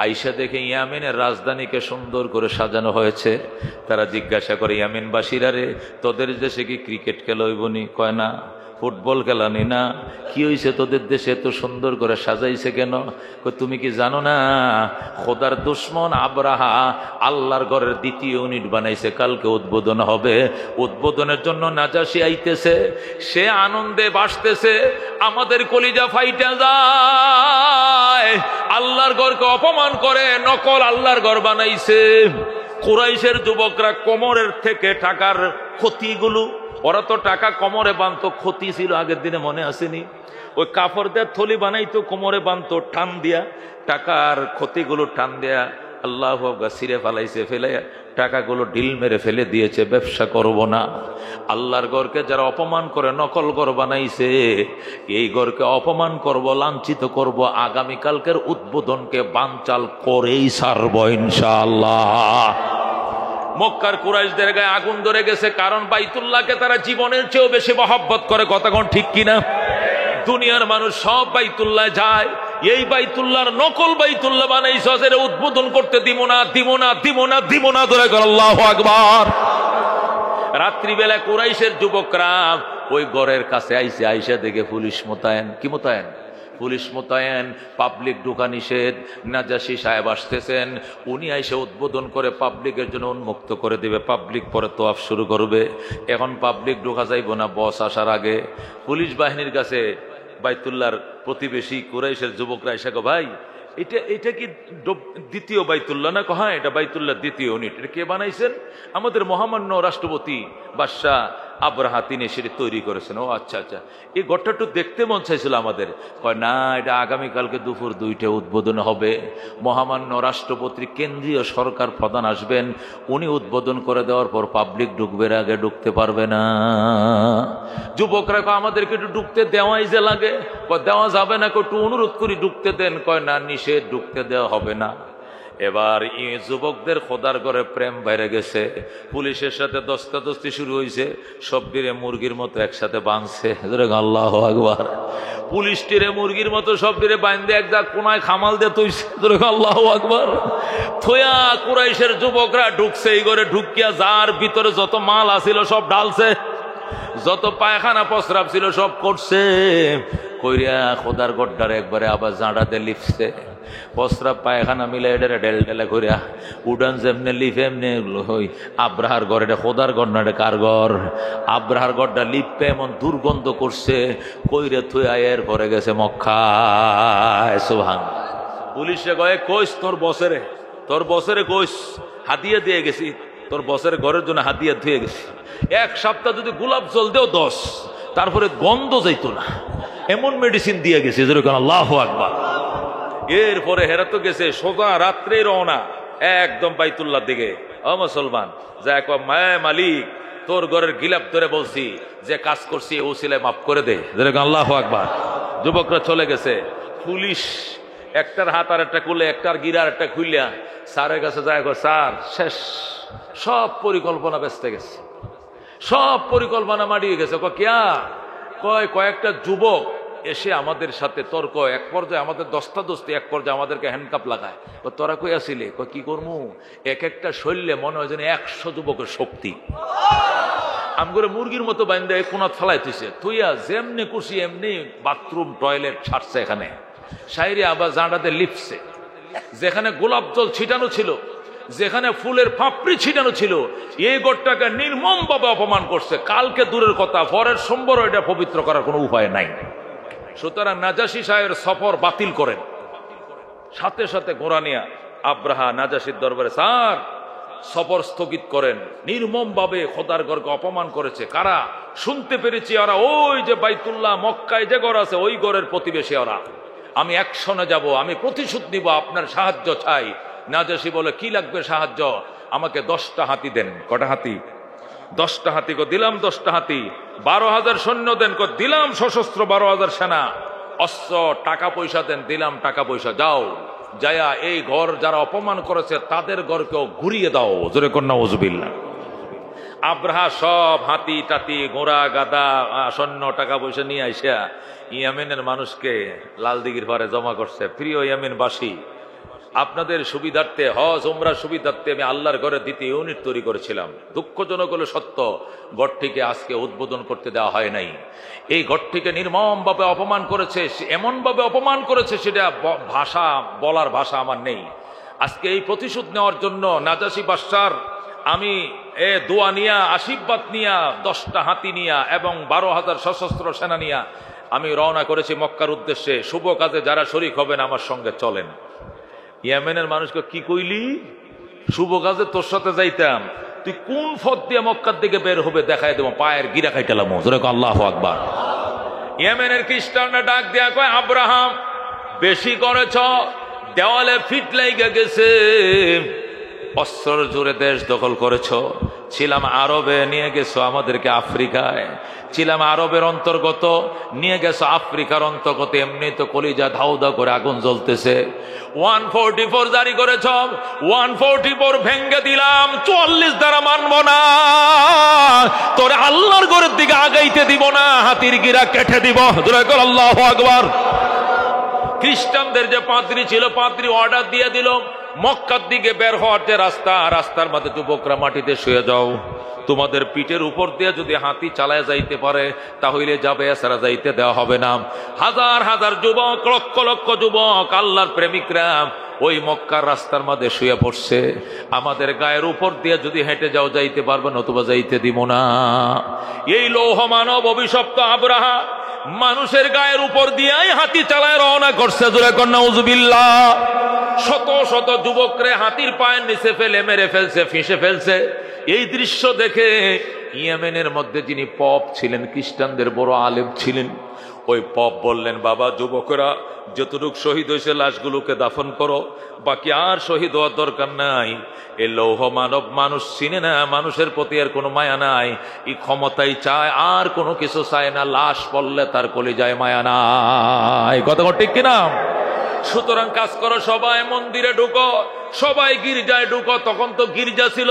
A: আইসা দেখে ইয়েমেনের রাজধানীকে সুন্দর করে সাজানো হয়েছে। তারা জিজ্ঞাসা করে, ইয়েমেনবাসীরা রে, তোদের দেশে কি ক্রিকেট খেলা হইবনি? কয় না। ফুটবল খেলানি না? কি হয়েছে তোদের দেশে এত সুন্দর করে সাজাইছে কেন? তুমি কি জানো না, খোদার দুশ্মন আব্রাহা আল্লাহর ঘরের দ্বিতীয় ইউনিট বানাইছে, কালকে উদ্বোধন হবে। উদ্বোধনের জন্য নাজাশি আইতেছে, সে আনন্দে বাসতেছে, আমাদের কলিজা ফাইটা যায়। আল্লাহর ঘরকে অপমান করে নকল আল্লাহর ঘর বানাইছে। কুরাইশের যুবকরা কোমরের থেকে টাকার ক্ষতিগুলো, ওরা তো টাকা কোমরে বাঁধতো, ক্ষতি ছিল আগের দিনে, মনে আসেনি? ওই কাপড় দেওয়ার থলি বানাইতো, কোমরে বাঁধতো টান দিয়া, টাকার ক্ষতিগুলো টান দেয়া আল্লাহ সিরে ফেলাইছে, ফেলে টাকাগুলো ঢিল মেরে ফেলে দিয়েছে। ব্যবসা করব না। আল্লাহর ঘরকে যারা অপমান করে নকল ঘর বানাইছে, এই ঘরকে অপমান করব, লাঞ্ছিত করব। আগামীকালকের উদ্বোধনকে বানচাল করেই ছাড়ব ইনশাআল্লাহ। মক্কার কুরাইশদের গায়ে আগুন ধরে গেছে, কারণ বাইতুল্লাহকে তারা জীবনের চেয়েও বেশি মহব্বত করে। কথা কোন ঠিক কিনা? দুনিয়ার মানুষ সব বাইতুল্লাহ যায়, এই বাইতুল্লাহর নকল বাইতুল্লাহ বানাইছে, এর উদ্বোধন করতে দিব না, দিব না, দিব না, দিব না। ধরে কর আল্লাহু আকবার। রাত্রিবেলা কুরাইশের যুবকরা ওই ঘরের কাছে আইসে, আইসা দেখে পুলিশ মোতায়েন। কি মোতায়েন? পুলিশ মোতায়েন। পাবলিক ঢোকা নিষেধ। নাজাশি সাহেব আসতেছেন, উনি আইসে উদ্বোধন করে পাবলিকের জন্য উন্মুক্ত করে দিবে। পাবলিক পরে তোয়াফ শুরু করবে। এখন পাবলিক ঢোকা যাইব না, বস আসার আগে। পুলিশ বাহিনীর কাছে বাইতুল্লাহর প্রতিবেশী কুরাইশের যুবকরা এসে, ভাই এটা কি দ্বিতীয় বাইতুল্লাহ না? হ্যাঁ, এটা বাইতুল্লাহ দ্বিতীয় ইউনিট। এটা কে বানাইছেন? আমাদের মহামান্য রাষ্ট্রপতি বাদশাহ আব্রাহা, তিনি সেটি তৈরি করেছেন। ও আচ্ছা আচ্ছা, এই ঘরটা একটু দেখতে মন চাইছিল আমাদের। কয় না, এটা আগামীকালকে দুপুর 2টায় উদ্বোধন হবে। মহামান্য রাষ্ট্রপতি, কেন্দ্রীয় সরকার প্রধান আসবেন, উনি উদ্বোধন করে দেওয়ার পর পাবলিক ঢুকবে, আগে ঢুকতে পারবে না। যুবকরা কয়, আমাদেরকে একটু ঢুকতে দেওয়াই যে লাগে। দেওয়া যাবে না, একটু অনুরোধ করি ঢুকতে দেন। কয় না, নিষেধ, ঢুকতে দেওয়া হবে না। এবার যুবকদের খোদার ঘরে প্রেম বাইরে গেছে। পুলিশের সাথে দস্তাদস্তি শুরু হয়েছে। সবটিরে মুরগির মতো একসাথে বাঁধছে। আল্লাহু আকবার। পুলিশটিরে মুরগির মতো সবটিরে বাঁধে এক জায়গা কোনায় খামাল দিয়ে তৈছে। আল্লাহু আকবার। থয়া কুরাইশের যুবকরা ঢুকছে এই ঘরে। ঢুকিয়া যার ভিতরে যত মাল আছিল সব ঢালছে, যত পায়খানা প্রস্রাব ছিল সব করছে। কইরা খোদার গড্ডারে একবারে আবার জাঁড়াতে লিপছে। প্রস্রাব পায়খানা মিলে এটা ডেল ডেলে করিয়া উডান যেমনে লিফ এমনি হই আব্রাহার ঘর, এটা খোদার ঘর না, এটা কার ঘর? আব্রাহার ঘরটা লিপে এমন দুর্গন্ধ করছে, কইরে থুই আয়ের পরে গেছে মক্কায়। সুবহান। পুলিশে কয়ে কইস তোর বসেরে কইস হাতিয়া দিয়ে গেছি, তোর বসের ঘরের জন্য হাতিয়া ধুয়ে গেছি। 1 সপ্তাহ যদি গোলাপ জল দেও 10, তারপরে গন্ধ যাইতো না, এমন মেডিসিন দিয়ে গেছে। যেরকম আল্লাহু আকবার। এরপরে হেরা তো গেছে সোজা রাত্রে রওনা একদম বাইতুল্লাহর দিকে। ও মুসলমান, যা মায় মালিক তোর ঘরের গিলাপ ধরে বলছি যে কাজ করছি ও সিলাই মাফ করে দে। যেরকম আল্লাহু আকবার। যুবকরা চলে গেছে, পুলিশ একটার হাত আর একটা খুলে, একটার গিরার একটা খুলিয়া স্যারের কাছে যায়, স্যার শেষ, সব পরিকল্পনা ব্যস্ত গেছে, সব পরিকল্পনা মারিয়ে গেছে। কয়েকটা যুবক এসে আমাদের সাথে তর্ক, এক পর্যায়ে আমাদের দস্তাদস্তি, এক পর্যায়ে আমাদেরকে হ্যান্ডকাপ লাগায়। তোরা কই আসিলে? কি করমু? এক একটা শৈলে মনে হয় যেন 100 যুবকের শক্তি আমগরে মুরগির মতো বাইন্দা কোনাত ফেলাইতেছে। তুইয়া যেমনি খুশি এমনি বাথরুম টয়লেট ছাড়ছে, এখানে সাইরে আবার জাঁড়াতে লিপছে, যেখানে গোলাপ জল ছিটানো ছিল, যেখানে ফুলের পাপড়ি ছিটানো ছিল, এই গোটটাকে নির্মম ভাবে অপমান করছে। কালকে দূরের কথা, পরের সোমবার এটা পবিত্র করার কোনো উপায় নাই। সুতরাং নাজাসী সাহেবের সফর বাতিল করেন। সাথে সাথে ঘোড়া নিয়া আব্রাহা নাজাসীর দরবারে, স্যার সফর স্থগিত করেন, নির্মম ভাবে খোদার ঘরকে অপমান করেছে। কারা? শুনতে পেরেছি ওরা ওই যে বাইতুল্লাহ মক্কায় যে ঘর আছে ওই ঘরের প্রতিবেশী ওরা। আমি অ্যাকশনে যাব, আমি প্রতিশোধ নিব, আপনার সাহায্য চাই। নাজাসী বলে, কি লাগবে সাহায্য? আমাকে 10টা হাতি দেন। কটা হাতি? 10টা হাতি। দিলাম 10টা হাতি। 12,000 সৈন্য দেন। দিলাম সশস্ত্র 12,000 সেনা। অস্ত্র টাকা পয়সা দেন। দিলাম টাকা পয়সা। যাও যায়া এই ঘর যারা অপমান করেছে তাদের ঘরকেও ঘুরিয়ে দাও। জোরে কন্যা উজুবিল্লাহ। আব্রাহা সব হাতি টাতি ঘোড়া গাদা সৈন্য টাকা পয়সা নিয়ে আইসা ইয়ামেনের মানুষকে লালদিঘির পারে জমা করছে। প্রিয় ইয়ামেনবাসী, আপনাদের সুবিধার্থে, হজ উমরার সুবিধার্থে আমি আল্লাহর ঘরে 2টি ইউনিট তৈরি করেছিলাম। দুঃখজনক হলো সত্য, ঘরটিকে আজকে উদ্বোধন করতে দেওয়া হয় নাই। এই ঘরটিকে নির্মমভাবে অপমান করেছে, এমনভাবে অপমান করেছে সেটা ভাষা বলার ভাষা আমার নেই। আজকে এই প্রতিশোধ নেওয়ার জন্য নাজাসী বাদশার আমি দোয়া নিয়া, আশীর্বাদ নিয়া, 10টা হাতি নিয়া এবং 12,000 সশস্ত্র সেনা নিয়া আমি রওনা করেছি মক্কার উদ্দেশ্যে। শুভ কাজে যারা শরীক হবেন আমার সঙ্গে চলেন। ইয়ামেনের মানুষকে কি কইলি? শুভ কাজে তোর সাথে যাইতাম, তুই কোন পথ দিয়ে মক্কার দিকে বের হবে দেখাই দেবো, পায়ের গিরা খাইটালাম। আল্লাহু আকবার। ইয়ামেনের খ্রিস্টানরা ডাক দেয়া কয়, আব্রাহাম বেশি করেছ, দেওয়ালে ফিট লাইগা গেছে, অস্ত্রের জোরে দেশ দখল করেছ। ছিলাম আরবে, নিয়ে গেছো আমাদেরকে আফ্রিকায়। ছিলাম আরবের অন্তর্গত, নিয়ে গেছো আফ্রিকার অন্তর্গত। এমনি তো কলিজা ধাউ ধাউ করে আগুন জ্বলতেছে। 144 জারি করেছ, 144 ভেঙ্গে দিলাম। 44 দ্বারা মানবো না, তোরে আল্লাহর ঘরের দিকে আগাইতে দিব না, হাতির গিরা কেটে দিব। আল্লাহু আকবার। খ্রিস্টানদের যে পাদ্রী ছিল, পাদ্রী অর্ডার দিয়ে দিল, মক্কার দিকে বের হওয়ার যে রাস্তা, রাস্তার মধ্যে যুবকরা মাটিতে শুয়ে যাও। তোমাদের পিঠের উপর দিয়ে যদি হাতি চালায় যাইতে পারে তাহলে যাবে, এছাড়া যাইতে দেওয়া হবে না। হাজার হাজার যুবক, লক্ষ লক্ষ যুবক, আল্লাহর প্রেমিকরা ওই মক্কার রাস্তার মধ্যে শুয়ে পড়ছে। আমাদের গায়ের উপর দিয়ে যদি হেঁটে যাও যাইতে পারবে, নতুবা যাইতে দিব না। এই লৌহ মানব অভিশপ্ত আব্রাহা মানুষের গায়ের উপর দিয়েই হাতি চালায় রওনা করছে। জোরে কন্যা উজুবিল্লাহ। শত শত যুবকরে হাতির পায়ের নিচে ফেলে মেরে ফেলছে, ফিসে ফেলছে। এই দৃশ্য দেখে ইয়েমেনের মধ্যে যিনি পপ ছিলেন, খ্রিস্টানদের বড় আলেম ছিলেন, ওই পপ বললেন, বাবা যুবকরা যতটুকু শহীদ হয়েছে লাশগুলোকে দাফন করো, বাকি আর শহীদ হওয়ার দরকার নাই। এ লৌহ মানব মানুষ চিনে না, মানুষের প্রতি আর কোনো মায়া নাই, এই ক্ষমতাই চায়, আর কোনো কিছু চায় না। লাশ পড়লে তার কলিজায় মায়া নাই। কথা ঠিক কিনা? সুতরাং কাজ করো, সবাই মন্দিরে ঢুকো, সবাই গির্জায় ঢুকো। তখন তো গির্জা ছিল,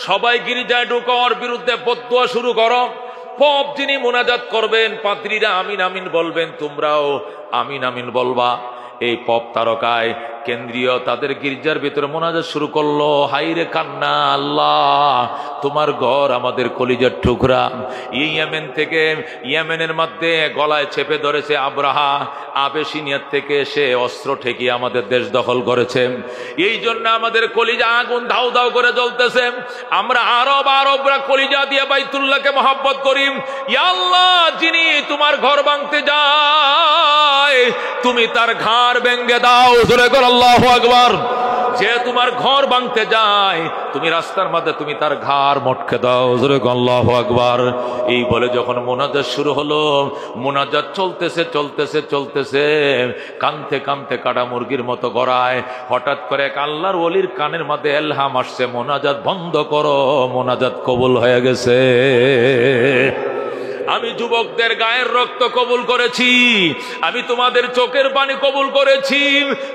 A: সবাই গির্জায় ঢুকো, ওর বিরুদ্ধে বদদুয়া শুরু করো। পপ যিনি মুনাজাত করবেন, পাদ্রীরা আমিন আমিন বলবেন, তোমরাও আমিন আমিন বলবা। এই পপ তারকায় কেন্দ্রীয় তাদের গির্জার ভিতরে মোনাজাত শুরু করলো, হাইরে কান্না, আল্লাহ তোমার ঘর আমাদের কলিজার টুকরা। ইয়েমেন থেকে, ইয়েমেনের মধ্যে গলায় চেপে ধরেছে আব্রাহা, আবেশিনিয়ার থেকে এসে অস্ত্র ঠেকিয়ে আমাদের দেশ দখল করেছে। এই জন্য আমাদের কলিজা আগুন ধাউ ধাউ করে জ্বলতেছে। আমরা আরবরা কলিজা দিয়ে বাইতুল্লাহকে মহব্বত করি। ইয়া আল্লাহ, যিনি তোমার ঘর ভাঙতে যায় তুমি তার ঘাড় ভেঙে দাও, জোরে কর আল্লাহু আকবার। যে তোমার ঘর ভাঙতে যায় তুমি রাস্তার মধ্যে তুমি তার ঘাড় মটকে দাও, জোরে কর আল্লাহু আকবার। এই বলে যখন মোনাজাত শুরু হলো, মোনাজাত চলতেছে চলতেছে চলতেছে, কানতে কানতে কাটা মুরগির মতো গড়ায়। হঠাৎ করে এক আল্লাহর ওলির কানের মধ্যে এলহাম আসছে, মোনাজাত বন্ধ করো, মোনাজাত কবুল হয়ে গেছে। আমি যুবকদের গায়ের রক্ত কবুল করেছি, আমি তোমাদের চোখের পানি কবুল করেছি,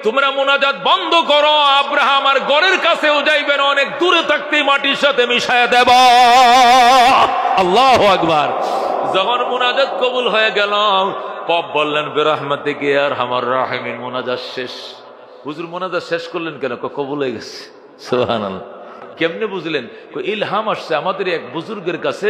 A: তোমরা মোনাজাত বন্ধ করো। আব্রাহাম আর ঘরের কাছেও যাইবেন, অনেক দূরে থাকতেই মাটির সাথে মিশায়া দেব। আল্লাহু আকবার। যখন মোনাজাত কবুল হয়ে গেল, পপ বললেন বিরহমাতিকা ইয়া আরহামার রাহিমিন, মোনাজাত শেষ। হুজুর মোনাজাত শেষ করলেন কেন? কবুল হয়ে গেছে। সুবহানাল্লাহ। কেমনে বুঝলেন? ইলহাম আসছে আমাদের এক বুজুর্গের কাছে,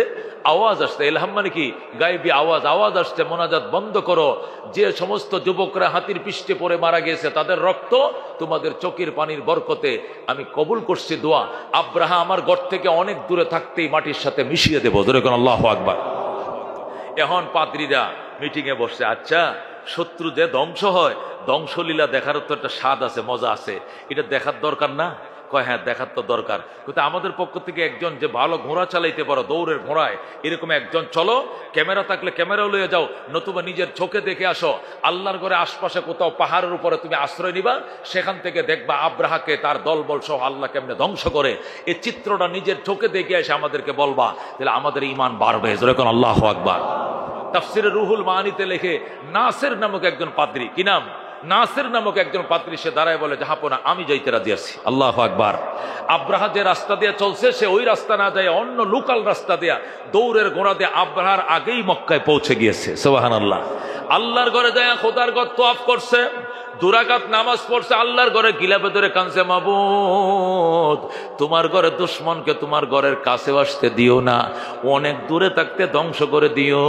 A: আওয়াজ আসছে। ইলহাম মানে কি? গায়েবী আওয়াজ। আওয়াজ আসছে মোনাজাত বন্ধ করো, যে সমস্ত যুবকরা হাতির পৃষ্ঠে পড়ে মারা গেছে তাদের রক্ত তোমাদের চোখের পানির বরকতে আমি কবুল করছি দোয়া। আব্রাহা আমার ঘর থেকে অনেক দূরে থাকতেই মাটির সাথে মিশিয়ে দেবো, জোরে কোন আল্লাহু আকবার। এখন পাদ্রীরা মিটিং এ বসছে, আচ্ছা শত্রু যে ধ্বংস হয়, ধ্বংসলীলা দেখার তো একটা স্বাদ আছে, মজা আছে, এটা দেখার দরকার না? কয় হ্যাঁ দেখার তো দরকার। কিন্তু আমাদের পক্ষ থেকে একজন যে ভালো ঘোড়া চালাইতে পারো, দৌড়ের ঘোড়ায়, এরকম একজন চলো, ক্যামেরা থাকলে ক্যামেরাও লইয়ে যাও, নতুবা নিজের চোখে দেখে আসো। আল্লাহর ঘরে আশপাশে কোথাও পাহাড়ের উপরে তুমি আশ্রয় নিবা, সেখান থেকে দেখবা আব্রাহাকে তার দলবল সহ আল্লাহ কেমনে ধ্বংস করে। এই চিত্রটা নিজের চোখে দেখে এসে আমাদেরকে বলবা, তাহলে আমাদের ঈমান বাড়বে, যেরকম আল্লাহু আকবার। তাফসিরে রুহুল মানিতে লেখে, নাসের নামক একজন পাদ্রী, কি নাম? নাসের নামক একজন পাদ্রী, সে দাঁড়ায় বলে, জাহাপনা আমি যাইতে রাজি আছি। আল্লাহু আকবার। আব্রাহা যে রাস্তা দিয়ে চলছে, সে ওই রাস্তা না যায় অন্য লোকাল রাস্তা দিয়া দৌড়ের ঘোড়া দিয়ে আব্রাহার আগেই মক্কায় পৌঁছে গিয়েছে। সুবহানাল্লাহ। আল্লাহর ঘরে যায় খোদার ঘর তওয়াফ করছে, দুরাকাত নামাজ পড়ছে, আল্লাহর ঘরে গিলাপে ধরে কাঁদছে, মাবুদ তোমার ঘরে দুশমনকে তোমার ঘরের কাছে আসতে দিও না, অনেক দূরে থাকতে ধ্বংস করে দিও,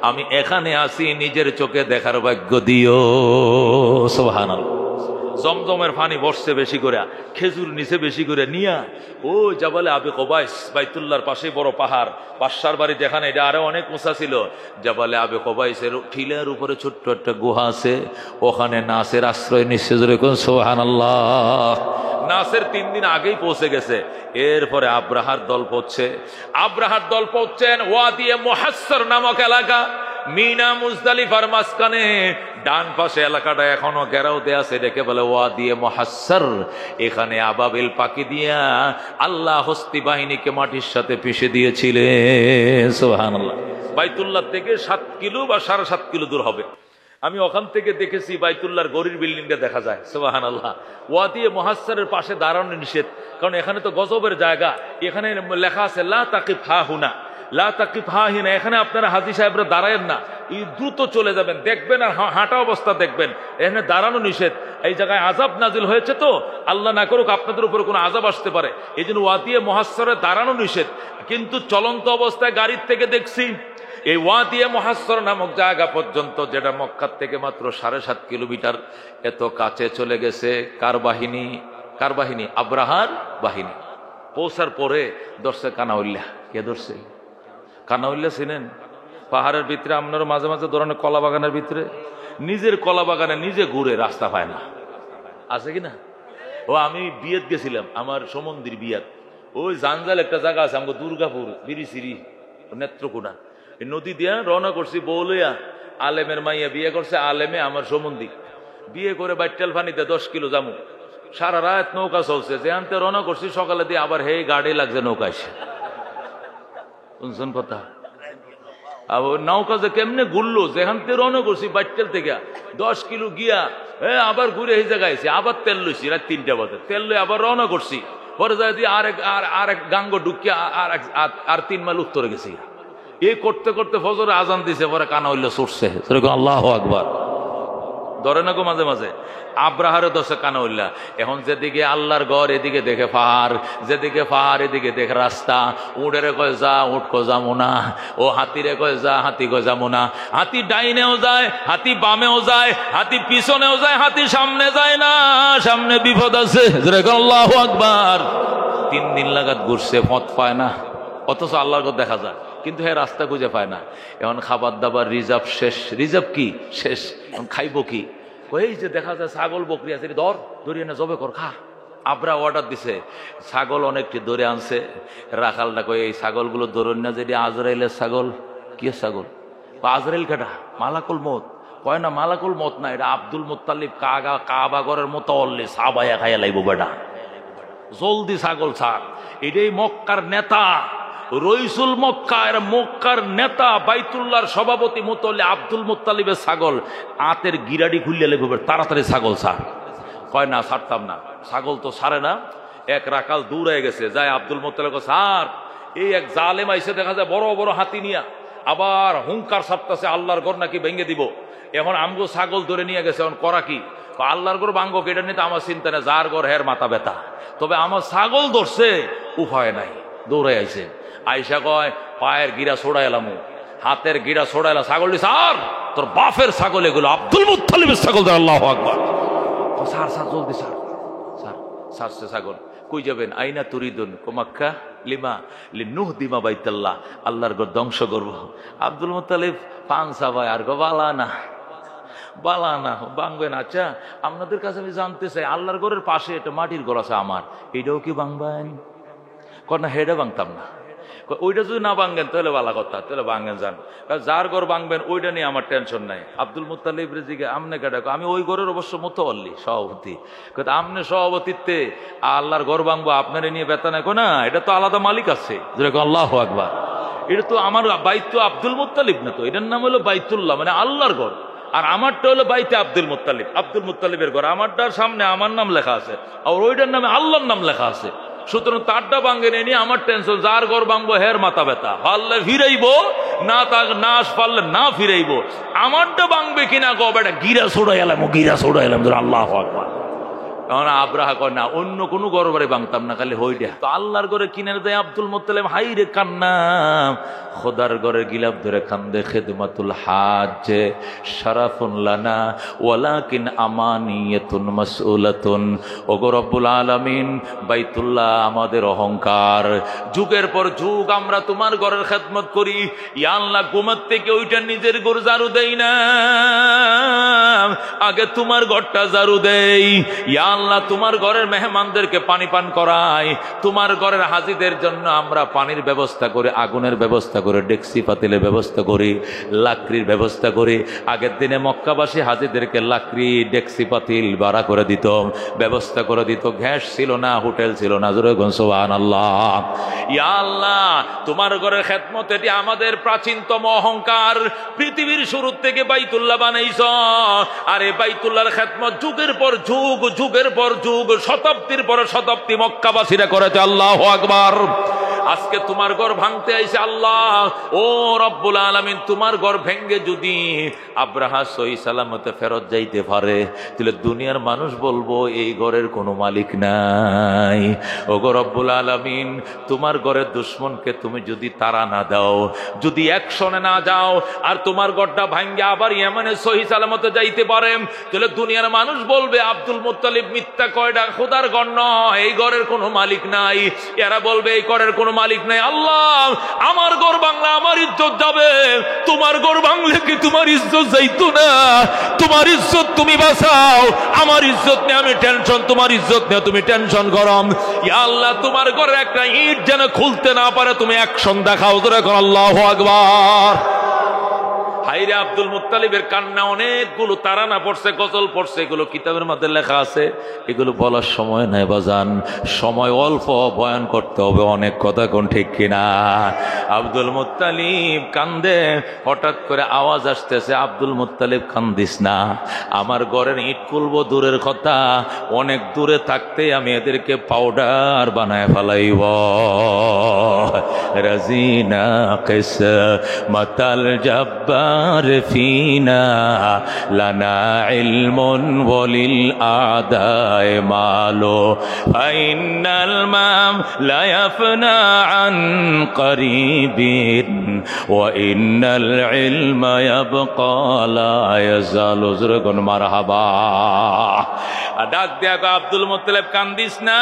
A: আমি এখানে আসি নিজের চোখে দেখার ভাগ্য দিও। সুবহানাল্লাহ। জমজমের পানি বসছে বেশি করে, খেজুর নিচে বেশি করে নিয়া ও জাবালে আবি কুবাইস, বাইতুল্লাহর পাশে বড় পাহাড়, বাদশার বাড়ি যেখানে, এটা আরো অনেক উঁচা ছিল, জাবালে আবি কুবাইসের টিলার উপরে ছোট্ট একটা গুহা আছে, ওখানে নাসের আশ্রয় নিচ্ছে। জোরে কোন সুবহানাল্লাহ। নাসের 3 দিন আগেই পৌঁছে গেছে। এরপরে আব্রাহার দল পৌঁছছে। আব্রাহার দল পৌঁছছেন ওয়াদিয়ে মুহাসসর নামক এলাকা, মিনা মুজদালিফার মাঝখানে ডান পাশে এলাকাটা এখনো ঘেরাও দেয়া আছে, দেখে বলে ওয়াদিয়ে মুহাসসর। এখানে আবাবিল পাখি দিয়া আল্লাহ হস্তি বাহিনীকে মাটির সাথে পিষে দিয়েছিলেন। সুবহানাল্লাহ। বাইতুল্লাহ থেকে 7 কিলো বা 7.5 কিলো দূর হবে। আমি ওখান থেকে দেখেছি বাইতুল্লাহর গড়ির বিল্ডিংটা দেখা যায়। সুবহানাল্লাহ। ওয়াদিয়ে মুহাসসরের পাশে দাঁড়ানো নিষেধ, কারণ এখানে তো গজবের জায়গা। এখানে লেখা আছে লা তাকিফ হাহুনা, লা তাকিফ হাহিনা, এখানে আপনারা হাজী সাহেবরা দাঁড়ায়েন না, দ্রুত চলে যাবেন, দেখবেন আর হাঁটা অবস্থা দেখবেন, এখানে দাঁড়ানো নিষেধ। এই জায়গায় আযাব নাজিল হয়েছে, তো আল্লাহ না করুক আপনাদের উপরে কোনো আযাব আসতে পারে, এই জন্য ওয়াদিয়ে মুহাসসরে দাঁড়ানো নিষেধ। কিন্তু চলন্ত অবস্থায় গাড়ির থেকে দেখছি এই ওয়াদিয়ে মুহাসসর নামক জায়গা পর্যন্ত, যেটা মক্কার থেকে মাত্র 7.5 কিলোমিটার, এত কাছে চলে গেছে। কার বাহিনী? কার বাহিনী? আব্রাহার বাহিনী। পৌঁছার পরে ধরছে কানাউল্লাহ। কে ধরছে? কানাউল্লাহ চিনেন? পাহাড়ের ভিতরে আপনার মাঝে মাঝে ধরনের কলা বাগানের ভিতরে, নিজের কলা বাগানে নিজে ঘুরে রাস্তা পায় না, আছে কিনা? ও আমি বিয়েত গেছিলাম, আমার সমন্দির বিয়াত, ওই জানজাল একটা জায়গা আছে আমাকে, দুর্গাপুর বিরিশিরি নেত্রকোনা, এই নদী দিয়া রওনা করছি বৌলিয়া। আলেমের মাইয়া বিয়ে করছে, আলেমে আমার সম্বন্ধী বিয়ে করে বাইটাল ফানিতে 10 কিলো যামু, সারা রাত নৌকা চলছে, যে আনতে রওনা করছি সকালে দিয়ে আবার হে গাড়ি লাগছে নৌকা এসে। শুনছেন কথা? আবার নৌকা যে কেমনে ঘুরলো, যেখান থেকে রওনা করছি বাইটাল থেকে 10 কিলো গিয়া আবার ঘুরে এই জায়গায় এসে আবার তেল লইছি রাত 3টা বাজে, তেল লই আবার রওনা করছি, পরে যাই দিয়ে আরেক গাঙ্গ ঢুকিয়া আর 3 মাইল উত্তরে গেছি। এই করতে করতে ফজরে আজান দিছে, পরে কানাউল্লাহ ছুটছে। আল্লাহু আকবার। ধরে না গো মাঝে মাঝে। আব্রাহারও দশে কানা উল্লা। এখন যেদিকে আল্লাহর ঘর এদিকে দেখে পাহাড়, যেদিকে পাহাড় এদিকে দেখে রাস্তা। উটেরে কয় যা, উট কয় যাবো না। ও হাতিরে কয় যা, হাতি কয় যাবো না। হাতি ডাইনেও যায়, হাতি বামেও যায়, হাতি পিছনেও যায়, হাতি সামনে যায় না। সামনে বিপদ আছে। আল্লাহু আকবার। 3 দিন লাগাত ঘুরছে, পথ পায় না, অথচ আল্লাহর ঘর দেখা যায়, কিন্তু হ্যাঁ রাস্তা খুঁজে পায় না। এখন খাবার দাবার রিজার্ভ শেষ। রিজার্ভ কি শেষ, এখন খাইব কি? ওই যে দেখা যায় ছাগল বকরি আছে, ধরিয়ে না জবে কর খা। আবরা অর্ডার দিছে, ছাগল অনেকটি ধরে আনছে। রাখালটা কই এই ছাগলগুলো ধরুন না, যেটি আজরাইলের ছাগল। কি ছাগল? আজরাইল কাটা মালাকুল মত। কয় না মালাকুল মত না, এটা আব্দুল মুত্তালিব কাবা ঘরের মতো অল্লি সাবাইয়া খাইয়া লাইব বেটা। জলদি ছাগল ছাড়। এটাই মক্কার নেতা রইসুল মক্কা, এর মক্কার নেতা বাইতুল্লাহর সভাপতি মুতল্লি আব্দুল মুত্তালিবের ছাগল। আতের গিরাডি খুললে লেগে তাড়াতাড়ি ছাগল ছাড়। কয় না ছাড়তাম না। ছাগল তো ছাড়ে না। এক রাকাল দূরে গেছে, যায় আব্দুল মুত্তালিব ছাড়। এই এক জালেম আইসে দেখা যায় বড় বড় হাতি নিয়া, আবার হুঙ্কার ছাড়তেছে আল্লাহর ঘর নাকি ভেঙে দিব। এখন আমগো ছাগল ধরে নিয়ে গেছে, এখন করা কি? আল্লাহর ঘর ভাঙ্গো, কেটে নিতে আমার চিন্তা নেই, যার ঘর হের মাথা ব্যথা। তবে আমার ছাগল ধরছে, উপায় নাই, দৌড়ে আইছে। আইসা কয় পায়ের গিরা ছোড়া এলাম, হাতের গিরা ছোড়া এলাম। ছাগলটি স্যার, তোর বাপের ছাগল এগুলো, আব্দুল মুত্তালিবের ছাগল। আল্লাহু আকবার। স্যার স্যার জলদি স্যার। স্যার ছাড়ছে ছাগল। কই যাবেন? আইনা তুরিদুন? কোমাক্কা লিমা লিনুহ দিমা বাইতাল্লাহ, আল্লাহর ঘর ধ্বংস করবো। আব্দুল মুত্তালিব পাংসা ভাই আর গো বালা না, বালা না ভাঙবেন। আচ্ছা আপনাদের কাছে আমি জানতে চাই, আল্লাহর ঘরের পাশে একটা মাটির ঘর আছে আমার, এটাও কি ভাঙবেন? না হেডে ভাঙতাম না। ওইটা যদি না ভাঙেন তাহলে বালা কথা, তাহলে ভাঙেন যান। যার ঘর ভাঙবেন ওইটা নিয়ে আমার টেনশন নাই। আব্দুল মুত্তালিব রেজিকে আমনে কেটা? আমি ওই ঘরের অবশ্য মুতওয়াল্লি সভাপতি। আমনে সভাপতিত্বে আল্লাহর ঘর ভাঙবো, আপনারে নিয়ে ব্যথা নাই। না, এটা তো আলাদা মালিক আছে। যেরকম আল্লাহু আকবার। এটা তো আমার বাইত আব্দুল মুত্তালিব না, তো এটার নাম হলো বাইতুল্লাহ, মানে আল্লাহর ঘর। আর আমারটা হলো বাইতে আব্দুল মুত্তালিব, আব্দুল মুত্তালিবের ঘর। আমারটার সামনে আমার নাম লেখা আছে, আর ওইটার নামে আল্লাহর নাম লেখা আছে। সুতরাং তারটা ভাঙ্গে নিয়ে আমার টেনশন। যার ঘর ভাঙবো হের মাথা ব্যথা, পারলে ফিরাইবো না, না পারলে না ফিরাইবো। আমারটা ভাঙবে কিনা গো বেটা, গিরা ছোড়া এলাম, গিরা ছোড়া এলাম। আল্লাহু আকবার। আব্রাহা কয় না, অন্য কোনো ঘর বাড়ি ভাঙতাম না, খালি হইটা। তো আল্লাহর ঘরে কিনে দেয় আব্দুল মুত্তালিব। হাই রে কান্না, খোদার ঘরে গিলাপ ধরে কান্দে। খেদমাতুল হাজ শারাফুন লানা ওয়ালাকিন আমানিয়াতুন মাসউলাতুন। ওগো রব্বুল আলামিন, বাইতুল্লাহ আমাদের অহংকার। যুগের পর যুগ আমরা তোমার ঘরের খেদমত করি। ইয়া আল্লাহ, ঘুমার থেকে ওইটা নিজের ঘর ঝাড়ু দেই না, আগে তোমার ঘরটা ঝাড়ু দেই। ইয়া আল্লাহ, তোমার ঘরের মেহমানদেরকে পানি পান করাই, তোমার ঘরের হাজিদের জন্য আমরা পানির ব্যবস্থা করে, আগুনের ব্যবস্থা করে, ডেকসি পাতিলের ব্যবস্থা করি, লাকড়ির ব্যবস্থা করি। আগের দিনে মক্কাবাসী হাজিদেরকে লাকড়ি, ডেকসি পাতিল ভাড়া করে দিত, ব্যবস্থা করে দিত। গ্যাস ছিল না, হোটেল ছিল না। জোরে বলুন সুবহানাল্লাহ। ইয়া আল্লাহ, তোমার ঘরের খেদমত এটি আমাদের প্রাচীনতম অহংকার। পৃথিবীর শুরু থেকে বাইতুল্লাহ বানাইছ, আর এই বাইতুল্লাহর খেদমত যুগের পর যুগ, যুগের পর যুগ, শতাব্দীর পর শতাব্দী মক্কাবাসীরা করেছে। আল্লাহু আকবার। আজকে তোমার ঘর ভাঙতে আইছে আল্লাহ। ও রব্বুল আলামিন, তোমার ঘর ভেঙ্গে যদি আব্রাহা সহি সালামতে ফেরত যাইতে পারে, তাহলে দুনিয়ার মানুষ বলবো এই ঘরের কোনো মালিক নাই। ও গো রব্বুল আলামিন, তোমার ঘরের দুশ্মনকে তুমি যদি তারা না দাও, যদি অ্যাকশনে না যাও, আর তোমার ঘরটা ভাঙ্গে আবার ইয়েমেনে সহি সালামতে যাইতে পারে, তাহলে দুনিয়ার মানুষ বলবে আব্দুল মুত্তালিব মিথ্যা কয়টা, খোদার ঘর নয়, এই ঘরের কোনো মালিক নাই। এরা বলবে এই ঘরের কোনো মালিক নাই। আল্লাহ, আমার ঘর বাংলা আমার ইজ্জত যাবে, তোমার ঘর বাংলে কি তোমার ইজ্জত যাইতো না? তোমার ইজ্জত তুমি বাঁচাও, আমার ইজ্জত নিয়ে আমি টেনশন, তোমার ইজ্জত নিয়ে তুমি টেনশন করম। ইয়া আল্লাহ, তোমার ঘরে একটা ইট যেন খুলতে না পারে, তুমি অ্যাকশন দেখাও। ধরে কর আল্লাহু আকবার। হাইরে আব্দুল মুত্তালিবের কান্না, অনেকগুলো তারানা পড়ছে, গজল পড়ছে, এগুলো কিতাবের মধ্যে লেখা আছে। এগুলো বলার সময় নাই বাজান, সময় অল্প, বয়ান করতে হবে অনেক কথা, কোন ঠিক কিনা? আব্দুল মুত্তালিব কান্দে, হঠাৎ করে আওয়াজ আসতেছে, আব্দুল মুত্তালিব কান্দিস না, আমার ঘরের ইট খুলবো দূরের কথা, অনেক দূরে থাকতে আমি এদেরকে পাউডার বানায় ফেলাইব। رزينا قسمة الجبار فينا لنا علم وللأعداء مال فإن المام لا يفنى عن قريب وإن العلم يبقى لا يزال زرقن مرحبا ডাক দিয়া কয় আব্দুল মুত্তালিব কান্দিস না,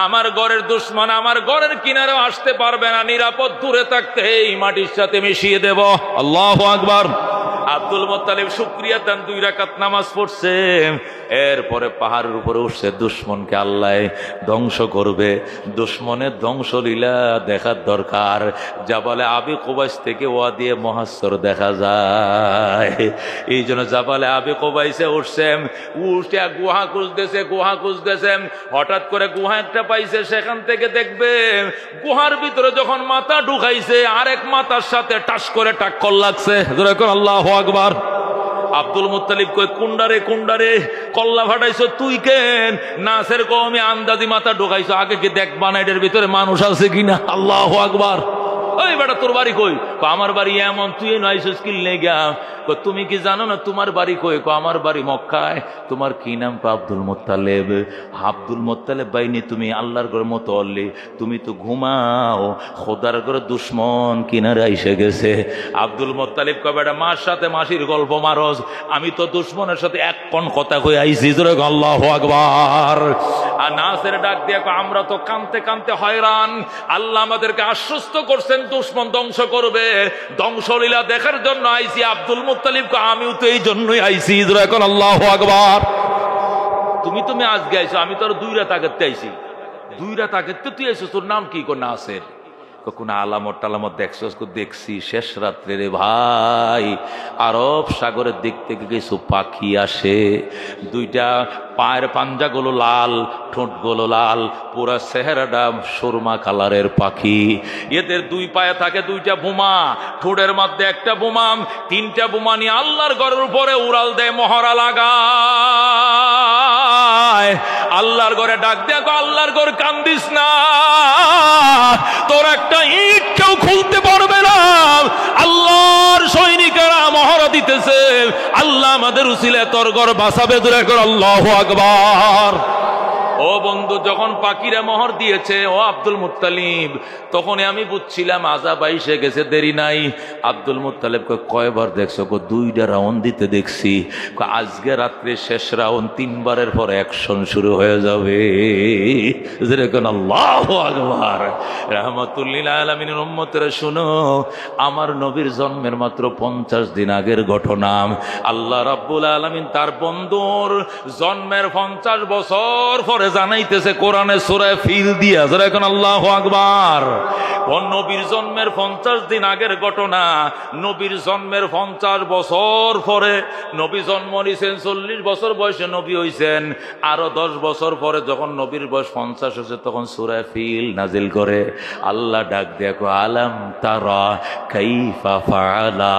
A: আমার ঘরের দুশমন আমার ঘরের কিনারে আসতে পারবে না, নিরাপদ দূরে থাকতে এই মাটির সাথে মিশিয়ে দেব। আল্লাহু আকবার। আব্দুল মুত্তালিব শুকরিয়া দেন, 2 রাকাত নামাজ পড়ছে, এরপরে পাহাড়ের উপরে উঠছে। দুশমনকে আল্লাহ ধ্বংস করবে, দুশমনের ধ্বংসলীলা দেখার দরকার। জাবালে আবি কুবাইস থেকে ওয়াদি মুহাসসর দেখা যায়, এই জন্য জাবালে আবি কুবাইসে উঠছে, উঠে গুহা খুঁজতেছে। হঠাৎ করে গুহা একটা পাইছে, সেখান থেকে দেখবে গুহার ভিতরে যখন মাথা ঢুকাইছে আরেক মাথার সাথে টাস করে টাক্কর লাগছে। আল্লাহু আকবার। আব্দুল মুত্তালিব কই কুন্ডারে কল্লা ফাটাইছো তুই কেন? নাসের কওমে আন্দাজি মাথা ঢুকাইছো, আগে কি দেখবা না এটার ভিতরে মানুষ আছে কিনা? আল্লাহু আকবার। ওই বেটা তোর বাড়ি কই? আমার বাড়ি এমন, তুই নাইছিস কি লেগা? তুমি কি জানো না তোমার বাড়ি কই? আমার বাড়ি মক্কায়। তোমার কি নাম? Abdul Muttalib. আব্দুল মুত্তালিব বাইনি তুমি আল্লাহর ঘরের মতো অল্লি, তুমি তো ঘুমাও, খোদার ঘরে দুশমন কিনারে এসে গেছে। আব্দুল মুত্তালিব কয় বেটা মার সাথে মাসির গল্প মারস, আমি তো দুশমনের সাথে এক কোন কথা কই আইছি। আল্লাহু আকবার। আর নাসের ডাক দিয়া কয় আমরা তো কানতে কানতে হয়রান, আল্লাহ আমাদেরকে আশ্বস্ত করছেন দুশমন ধ্বংস করবে, ধ্বংসলীলা দেখার জন্য আইছি। আব্দুল মুত্তালিব কয় আমিও তো এই জন্যই আইছি। এখন আল্লাহু আকবার। তুমি আজকে আইছো, আমি তো আর 2 রাত আগেতে আইছি। 2 রাত আগেতে তুই আইছো, তোর নাম কি? কোন নাসের। কোন আলামত টালামত দেখছো? দেখছি শেষ রাত্রে রে ভাই, আরব সাগরের দিক থেকে কিছু পাখি আসে, 2টা পায়ের পাঞ্জাগুলো লাল, ঠোঁটগুলো লাল, পুরা চেহারাটা সুরমা কালারের পাখি। এদের 2 পায়ে থাকে 2টা বোমা, ঠোঁটের মধ্যে একটা বোমা, 3টা বোমা নিয়ে আল্লাহর ঘরের উপরে উড়াল দেয়, মহড়া লাগায়। আল্লাহর ঘরে ডাক দেখো, আল্লাহর ঘর কান্দিস না, তোর একটা ইট কেউ খুলতে পারবে না। আল্লাহর সৈনিকেরা মহড়া দিতেছে, আল্লাহ আমাদের উসিলায় তোর ঘর বাঁচাবে। দূরে কর আল্লাহু আকবার। ও বন্ধু, যখন পাখিরা মোহর দিয়েছে ও আব্দুল মুত্তালিব, তখনই আমি বুঝছিলাম আযাব আইসে গেছে, দেরি নাই। আব্দুল মুত্তালিব কয়বার দেখছো? 2টা রাউন্ড দিতে দেখছি। আজকে রাত্রে শেষ রাউন্ড, 3 বারের পর অ্যাকশন শুরু হয়ে যাবে। যেরকম আল্লাহু আকবার। রাহমাতুল্লিল আলামিনের উম্মতেরা শুনো, আমার নবীর জন্মের মাত্র 50 দিন আগের ঘটনা। আল্লাহ রাব্বুল আলামিন তার বন্ধুর জন্মের 50 বছর পরে জানাইতেছে কোরআনে সূরা ফিল দিয়া। যেরকম আল্লাহু আকবার। নবীর জন্মের 50 দিন আগের ঘটনা। নবীর জন্মের 50 বছর পরে নবী জন্ম নিয়েছেন, 40 বছর বয়সে নবী হইছেন। আরো 10 বছর পরে যখন নবীর বয়স 50 হয়েছে, তখন সূরা ফিল নাজিল করে। আল্লাহ ডাক দেখো, আলাম তারা কাইফা ফাআলা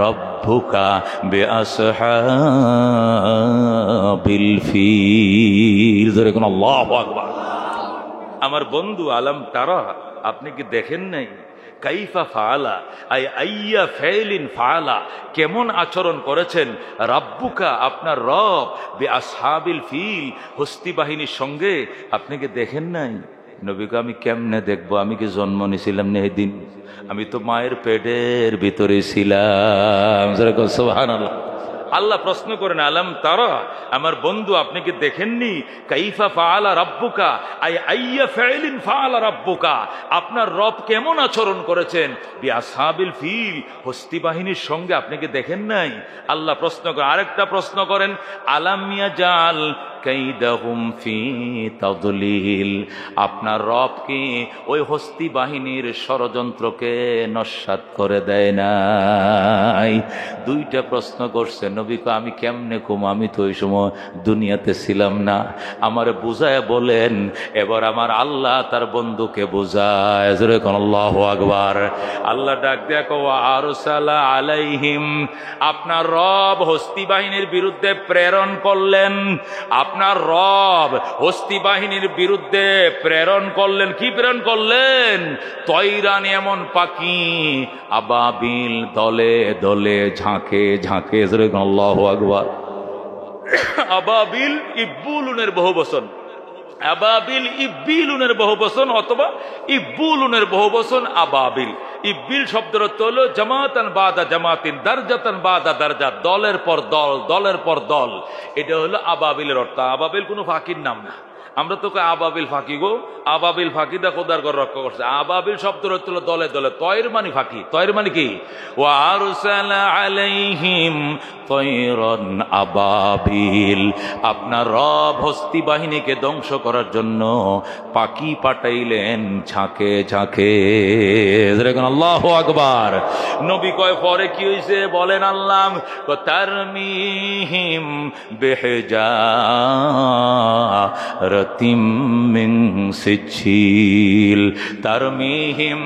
A: রাব্বুকা বিআসহাবিল ফিল। যেরকম আল্লাহু আকবার। আমার বন্ধু, আলাম তারা, আপনি কি দেখেন নাই? কাইফা ফাআলা, আইয়া ফাইলিন ফাআলা, কেমন আচরণ করেছেন রাব্বুকা, আপনার রব, বিআসহাবিল ফিল, হস্তি বাহিনীর সঙ্গে, আপনি কি দেখেন নাই? নবীকে আমি কেমনে দেখবো? আমি কি জন্ম নিয়েছিলাম না এদিন? আমি তো মায়ের পেটের ভিতরে ছিলাম। সুবহানাল্লাহ। আল্লাহ প্রশ্ন করেন, আলাম তারা, আমার বন্ধু আপনি কি দেখেননি? কাইফা ফাআলা রাব্বুকা, আইয়া ফাইলিন ফাআলা রাব্বুকা, আপনার রব কেমন আচরণ করেছেন বিআসহাবিল ফিল, হস্তি বাহিনীর সঙ্গে, আপনি কি দেখেন নাই? আল্লাহ প্রশ্ন করেন, আরেকটা প্রশ্ন করেন, আলাম ইয়াজাল কাইদাহুম ফি তাদলিল, আপনার রব কি ওই হস্তি বাহিনীর ষড়যন্ত্রকে নস্যাৎ করে দেয় নাই? 2টা প্রশ্ন করছে। নবীকে আমি কেমনে কম, আমি তো ওই সময় দুনিয়াতে ছিলাম না, আমারে বুঝায় বলেন। এবার আমার আল্লাহ তার বন্ধুকে বুঝায়। যেরকম আল্লাহু আকবার। আল্লাহ ডাক দেখো, আরসালা আলাইহিম, আপনার রব হস্তি বাহিনীর বিরুদ্ধে প্রেরণ করলেন। আপনার রব হস্তি বাহিনীর বিরুদ্ধে প্রেরণ করলেন। কি প্রেরণ করলেন? তৈরান, এমন পাখি, আবাবিল, দলে দলে, ঝাঁকে ঝাঁকে। আল্লাহু আকবার। আবাবিল ইব্বুলুনের বহু বচন, আবাবিল ইব্বিলুনের বহু বচন, অথবা ইব্বুলুনের বহু বচন আবাবিল। ইব্বিল শব্দের অর্থ হলো জামাতান বাদা জামাতিন, দারজাতান বাদা দারজাত, দলের পর দল, দলের পর দল। এটা হলো আবাবিলের অর্থ। আবাবিল কোনো ফাঁকির নাম না। আমরা তো আবাবিল ফাঁকি গো, আবাবিল ফাঁকিটা খোদার ঘর রক্ষা করছে। আবাবিল শব্দের অর্থ হলো দলে দলে। তয়ের মানে ফাঁকি। তয়ের মানে কি? ওয়া আরসালা আলাইহিম তয়রান আবাবিল। আপনার রব হস্তি বাহিনীকে ধ্বংস করার জন্য পাখি পাঠাইলেন ঝাঁকে ঝাঁকে। আল্লাহু আকবার। নবী কয় পরে কি হয়েছে বলেন আল্লাহ? তারমিহিম বিহিজারাতিম মিন সিজিল। তারমিহিম,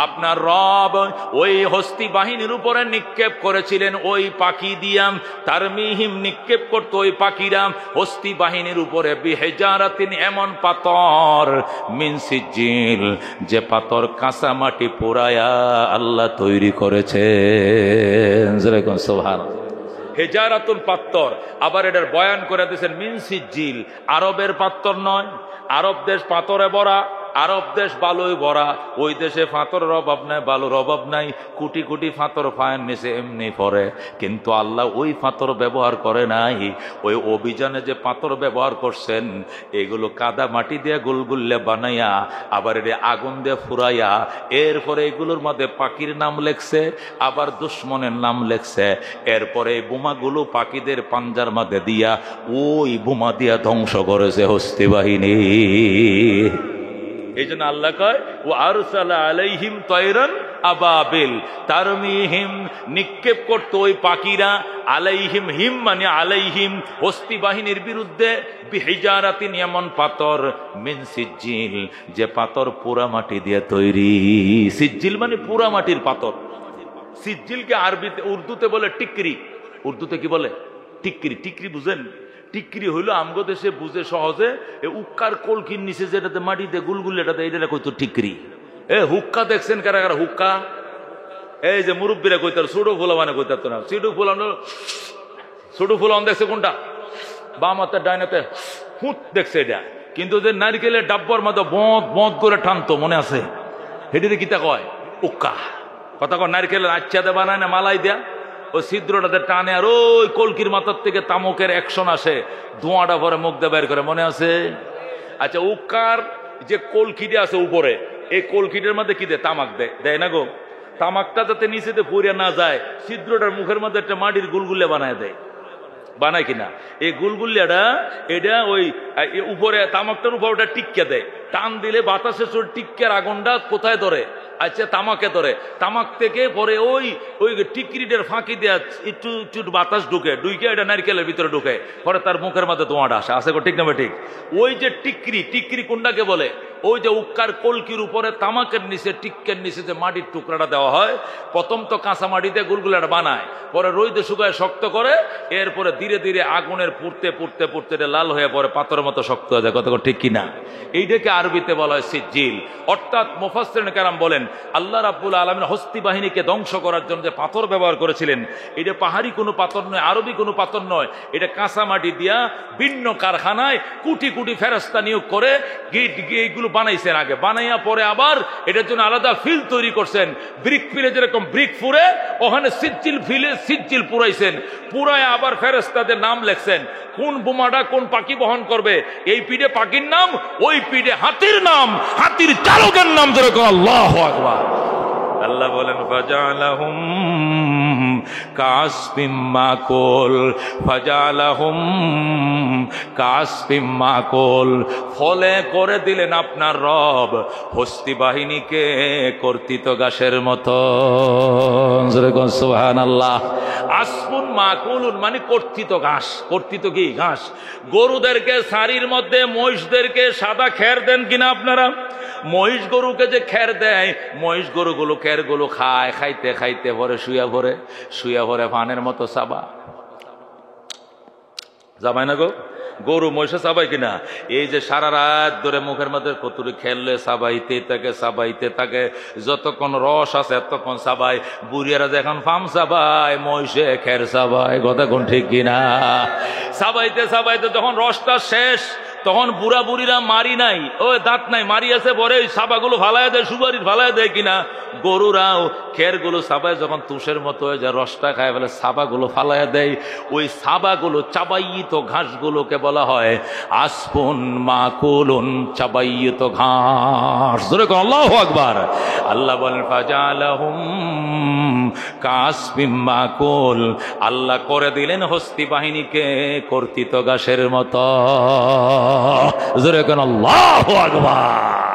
A: আপনার রব ওই হস্তি বাহিনীর উপরে নিক্ষেপ করেছিলেন ওই পাখি দিয়া। তারমিহিম, নিক্ষেপ করতো ওই পাখিরা হস্তি বাহিনীর উপরে, বিহিজারাতিন, এমন পাথর, মিন সিজিল, যে পাথর কাঁচা মাটি পোড়ায়া আল্লাহ তৈরি করেছেন। সুবহানাল্লাহ। হেজারাতুন পাত্তর, আবার এটার বয়ান করে দিয়েছেন মিন সিজিল, আরবের পাত্তর নয়। আরব দেশ পাথরে ভরা, আরব দেশ বালুই ভরা। ওই দেশে পাথরের অভাব নাই, বালুর অভাব নাই, কোটি কোটি পাথর পায়ের নিচে এমনি পড়ে। কিন্তু আল্লাহ ওই পাথর ব্যবহার করে নাই। ওই অভিযানে যে পাথর ব্যবহার করছেন, এগুলো কাদা মাটি দিয়ে গুলগুল্লে বানাইয়া, আবার এটা আগুন দিয়ে ফুরাইয়া, এরপরে এগুলোর মধ্যে পাখির নাম লেখছে, আবার দুশ্মনের নাম লেখছে। এরপরে এই বোমাগুলো পাখিদের পাঞ্জার মধ্যে দিয়া, ওই বোমা দিয়া ধ্বংস করেছে হস্তি বাহিনী। এই জন্য আল্লাহ কয় ও আরসালা আলাইহিম তয়রান আবাবিল। তারমিহিম, নিক্ষেপ করতো ওই পাখিরা, আলাইহিম, হিম মানে আলাইহিম, হস্তি বাহিনীর বিরুদ্ধে, বিহিজারাতিন, এমন পাথর, মিন সিজিল, যে পাথর পোড়া মাটি দিয়ে তৈরি। সিজিল মানে পোড়া মাটির পাথর। সিজিলকে আরবিতে, উর্দুতে বলে টিকরি। উর্দুতে কি বলে? টিকরি। টিকরি বুঝেন? টিকরি হইলো আমগো দেশে বুঝে সহজে, উক্কার কলকির নিচে যেটাতে মাটিতে গুলগুলেটাতে, এটা কইতো টিকরি। হুক্কা দেখছেন কারা কারা? হুক্কা, এই যে মুরব্বীরা কইতার, ছোট ফুলা মানে কইতার তো না। ছোট ফুলানো, ছোট ফুলান দেখছে কোনটা? বাম হাতে ডাইনাতে হুঁত দেখছে এটা। কিন্তু যে নারকেলের ডাব্বার মধ্যে বঁধ বঁধ করে টানতো, মনে আছে? হেঁটিতে কিতা কয়? উক্কা। কথা কয় নারকেলের আচ্ছাতে বানায় না, মালাই দেয়া, ওই ছিদ্রটাতে টানে, আর ওই কলকির মাথার থেকে তামুকের অ্যাকশন আসে, ধোঁয়াটা পরে মুখ দিয়ে বের করে, মনে আছে? আচ্ছা, উক্কার যে কলকিটা আছে উপরে, এই কলকিটার মধ্যে কি দেয়? তামাক দেয়, দেয় না গো? তামাকটা যাতে নিচেতে পড়িয়া না যায়, ছিদ্রটার মুখের মধ্যে একটা মাটির গুলগুলে বানায় দেয়। বানায় কিনা? এই গুলগুলিয়াটা, এটা ওই উপরে তামাকটার উপর ওটা টিক্কা দেয়। টান দিলে বাতাসে টিক্কার আগুনটা কোথায় ধরে? আচ্ছা, তামাকে ধরে। তামাক থেকে পরে ওই ওই টিকরিটার ফাঁকি দেয়া একটু একটু বাতাস ঢুকে, এটা নারকেলের ভিতরে ঢুকে, পরে তার মুখের মধ্যে ধোঁয়াটা আসে। আসে গো, ঠিক না? ঠিক। ওই যে টিকরি, টিকরি কোনটাকে বলে? ওই যে উক্কার কলকির উপরে তামাকের নিচে, টিক্কের নিচে যে মাটির টুকরাটা দেওয়া হয়, প্রথম তো কাঁচা মাটিতে গুলগুলাটা বানায়, পরে রোদে শুকায় শক্ত করে, এরপরে ধীরে ধীরে আগুনের পুড়তে পুড়তে পুড়তে এটা লাল হয়ে পরে পাথরের মতো শক্ত হয়ে যায়। কত ঠিক কিনা? এইটাকে আরবিতে বলা হয় সিজিল। অর্থাৎ মুফাসসিরিন কেরাম বলেন, আল্লাহ রাব্বুল আলামিন হস্তি বাহিনীকে ধ্বংস করার জন্য যে পাথর ব্যবহার করেছিলেন, এটা পাহাড়ি কোনো পাথর নয়, আরবি কোনো পাথর নয়। এটা কাঁচা মাটি দিয়া ভিন্ন কারখানায় কোটি কোটি ফেরেশতা নিয়োগ করে এইগুলো বানাইছেন। আগে বানাইয়া পরে আবার এটার জন্য আলাদা ফিল তৈরি করছেন। ব্রিক ফিলে যেরকম ব্রিক ফুরে, ওখানে সিজিল ফিলে সিজিল পুরাইছেন। পুরায় আবার ফেরেশতাদের নাম লেখছেন, কোন বোমাটা কোন পাখি বহন করবে। এই পিঠে পাখির নাম, ওই পিঠে হাতির নাম, হাতির চালকের নাম যেরকম। আল্লাহু আকবার। আল্লাহ বলেন ফাজালাহুম কাসফিম মাকুল, ফাজালাহুম কাসফিম মাকুল, ফলে করে দিলেন আপনার রব হস্তি বাহিনীকে কর্তিত ঘাসের মতো। সুবহানাল্লাহ। আসফুন মাকুলুন মানে কর্তিত ঘাস। কর্তিত কি? ঘাস। গরুদেরকে সারির মধ্যে, মহিষদেরকে সাদা খের দেন কিনা আপনারা? মহিষ গরুকে যে খের দেয়, মহিষ গরুগুলো খেরগুলো খায়, খাইতে খাইতে পরে শুয়া ভরে পানের মতো চাবা যাবাই না গো। গরু মহিষে চাবাই কিনা? এই যে সারা রাত ধরে মুখের মধ্যে কতুরি খেললে চাবাইতে থাকে যতক্ষণ রস আছে এতক্ষণ চাবাই। বুড়িয়ারা যখন ফাম চাবাই, মহিষে খের চাবাই। কথা কোন ঠিক কিনা? চাবাইতে যখন রসটা শেষ, তখন বুড়া বুড়িরা মারি নাই, ও দাঁত নাই, মারি আছে পরে ওই সাবাগুলো ফালায় দেয়, সুপারির ফালায় দেয় কিনা। গরুরাও খেরগুলো সাবায় যখন তুষের মতো হয়ে যায়, রসটা খায় ফেলে, সাবাগুলো ফালায় দেয়। ওই সাবাগুলো, চাবাইয়িত ঘাসগুলোকে বলা হয় আসপুন মাকুলুন, চাবাইয়িত ঘাস। জোরে কোন আল্লাহু আকবার। আল্লাহ বলেন ফাজালাহুম কাসফিম মাকুল, আল্লাহ করে দিলেন হস্তি বাহিনীকে কর্তিত ঘাসের মতো। জোরে কোন আল্লাহু আকবার।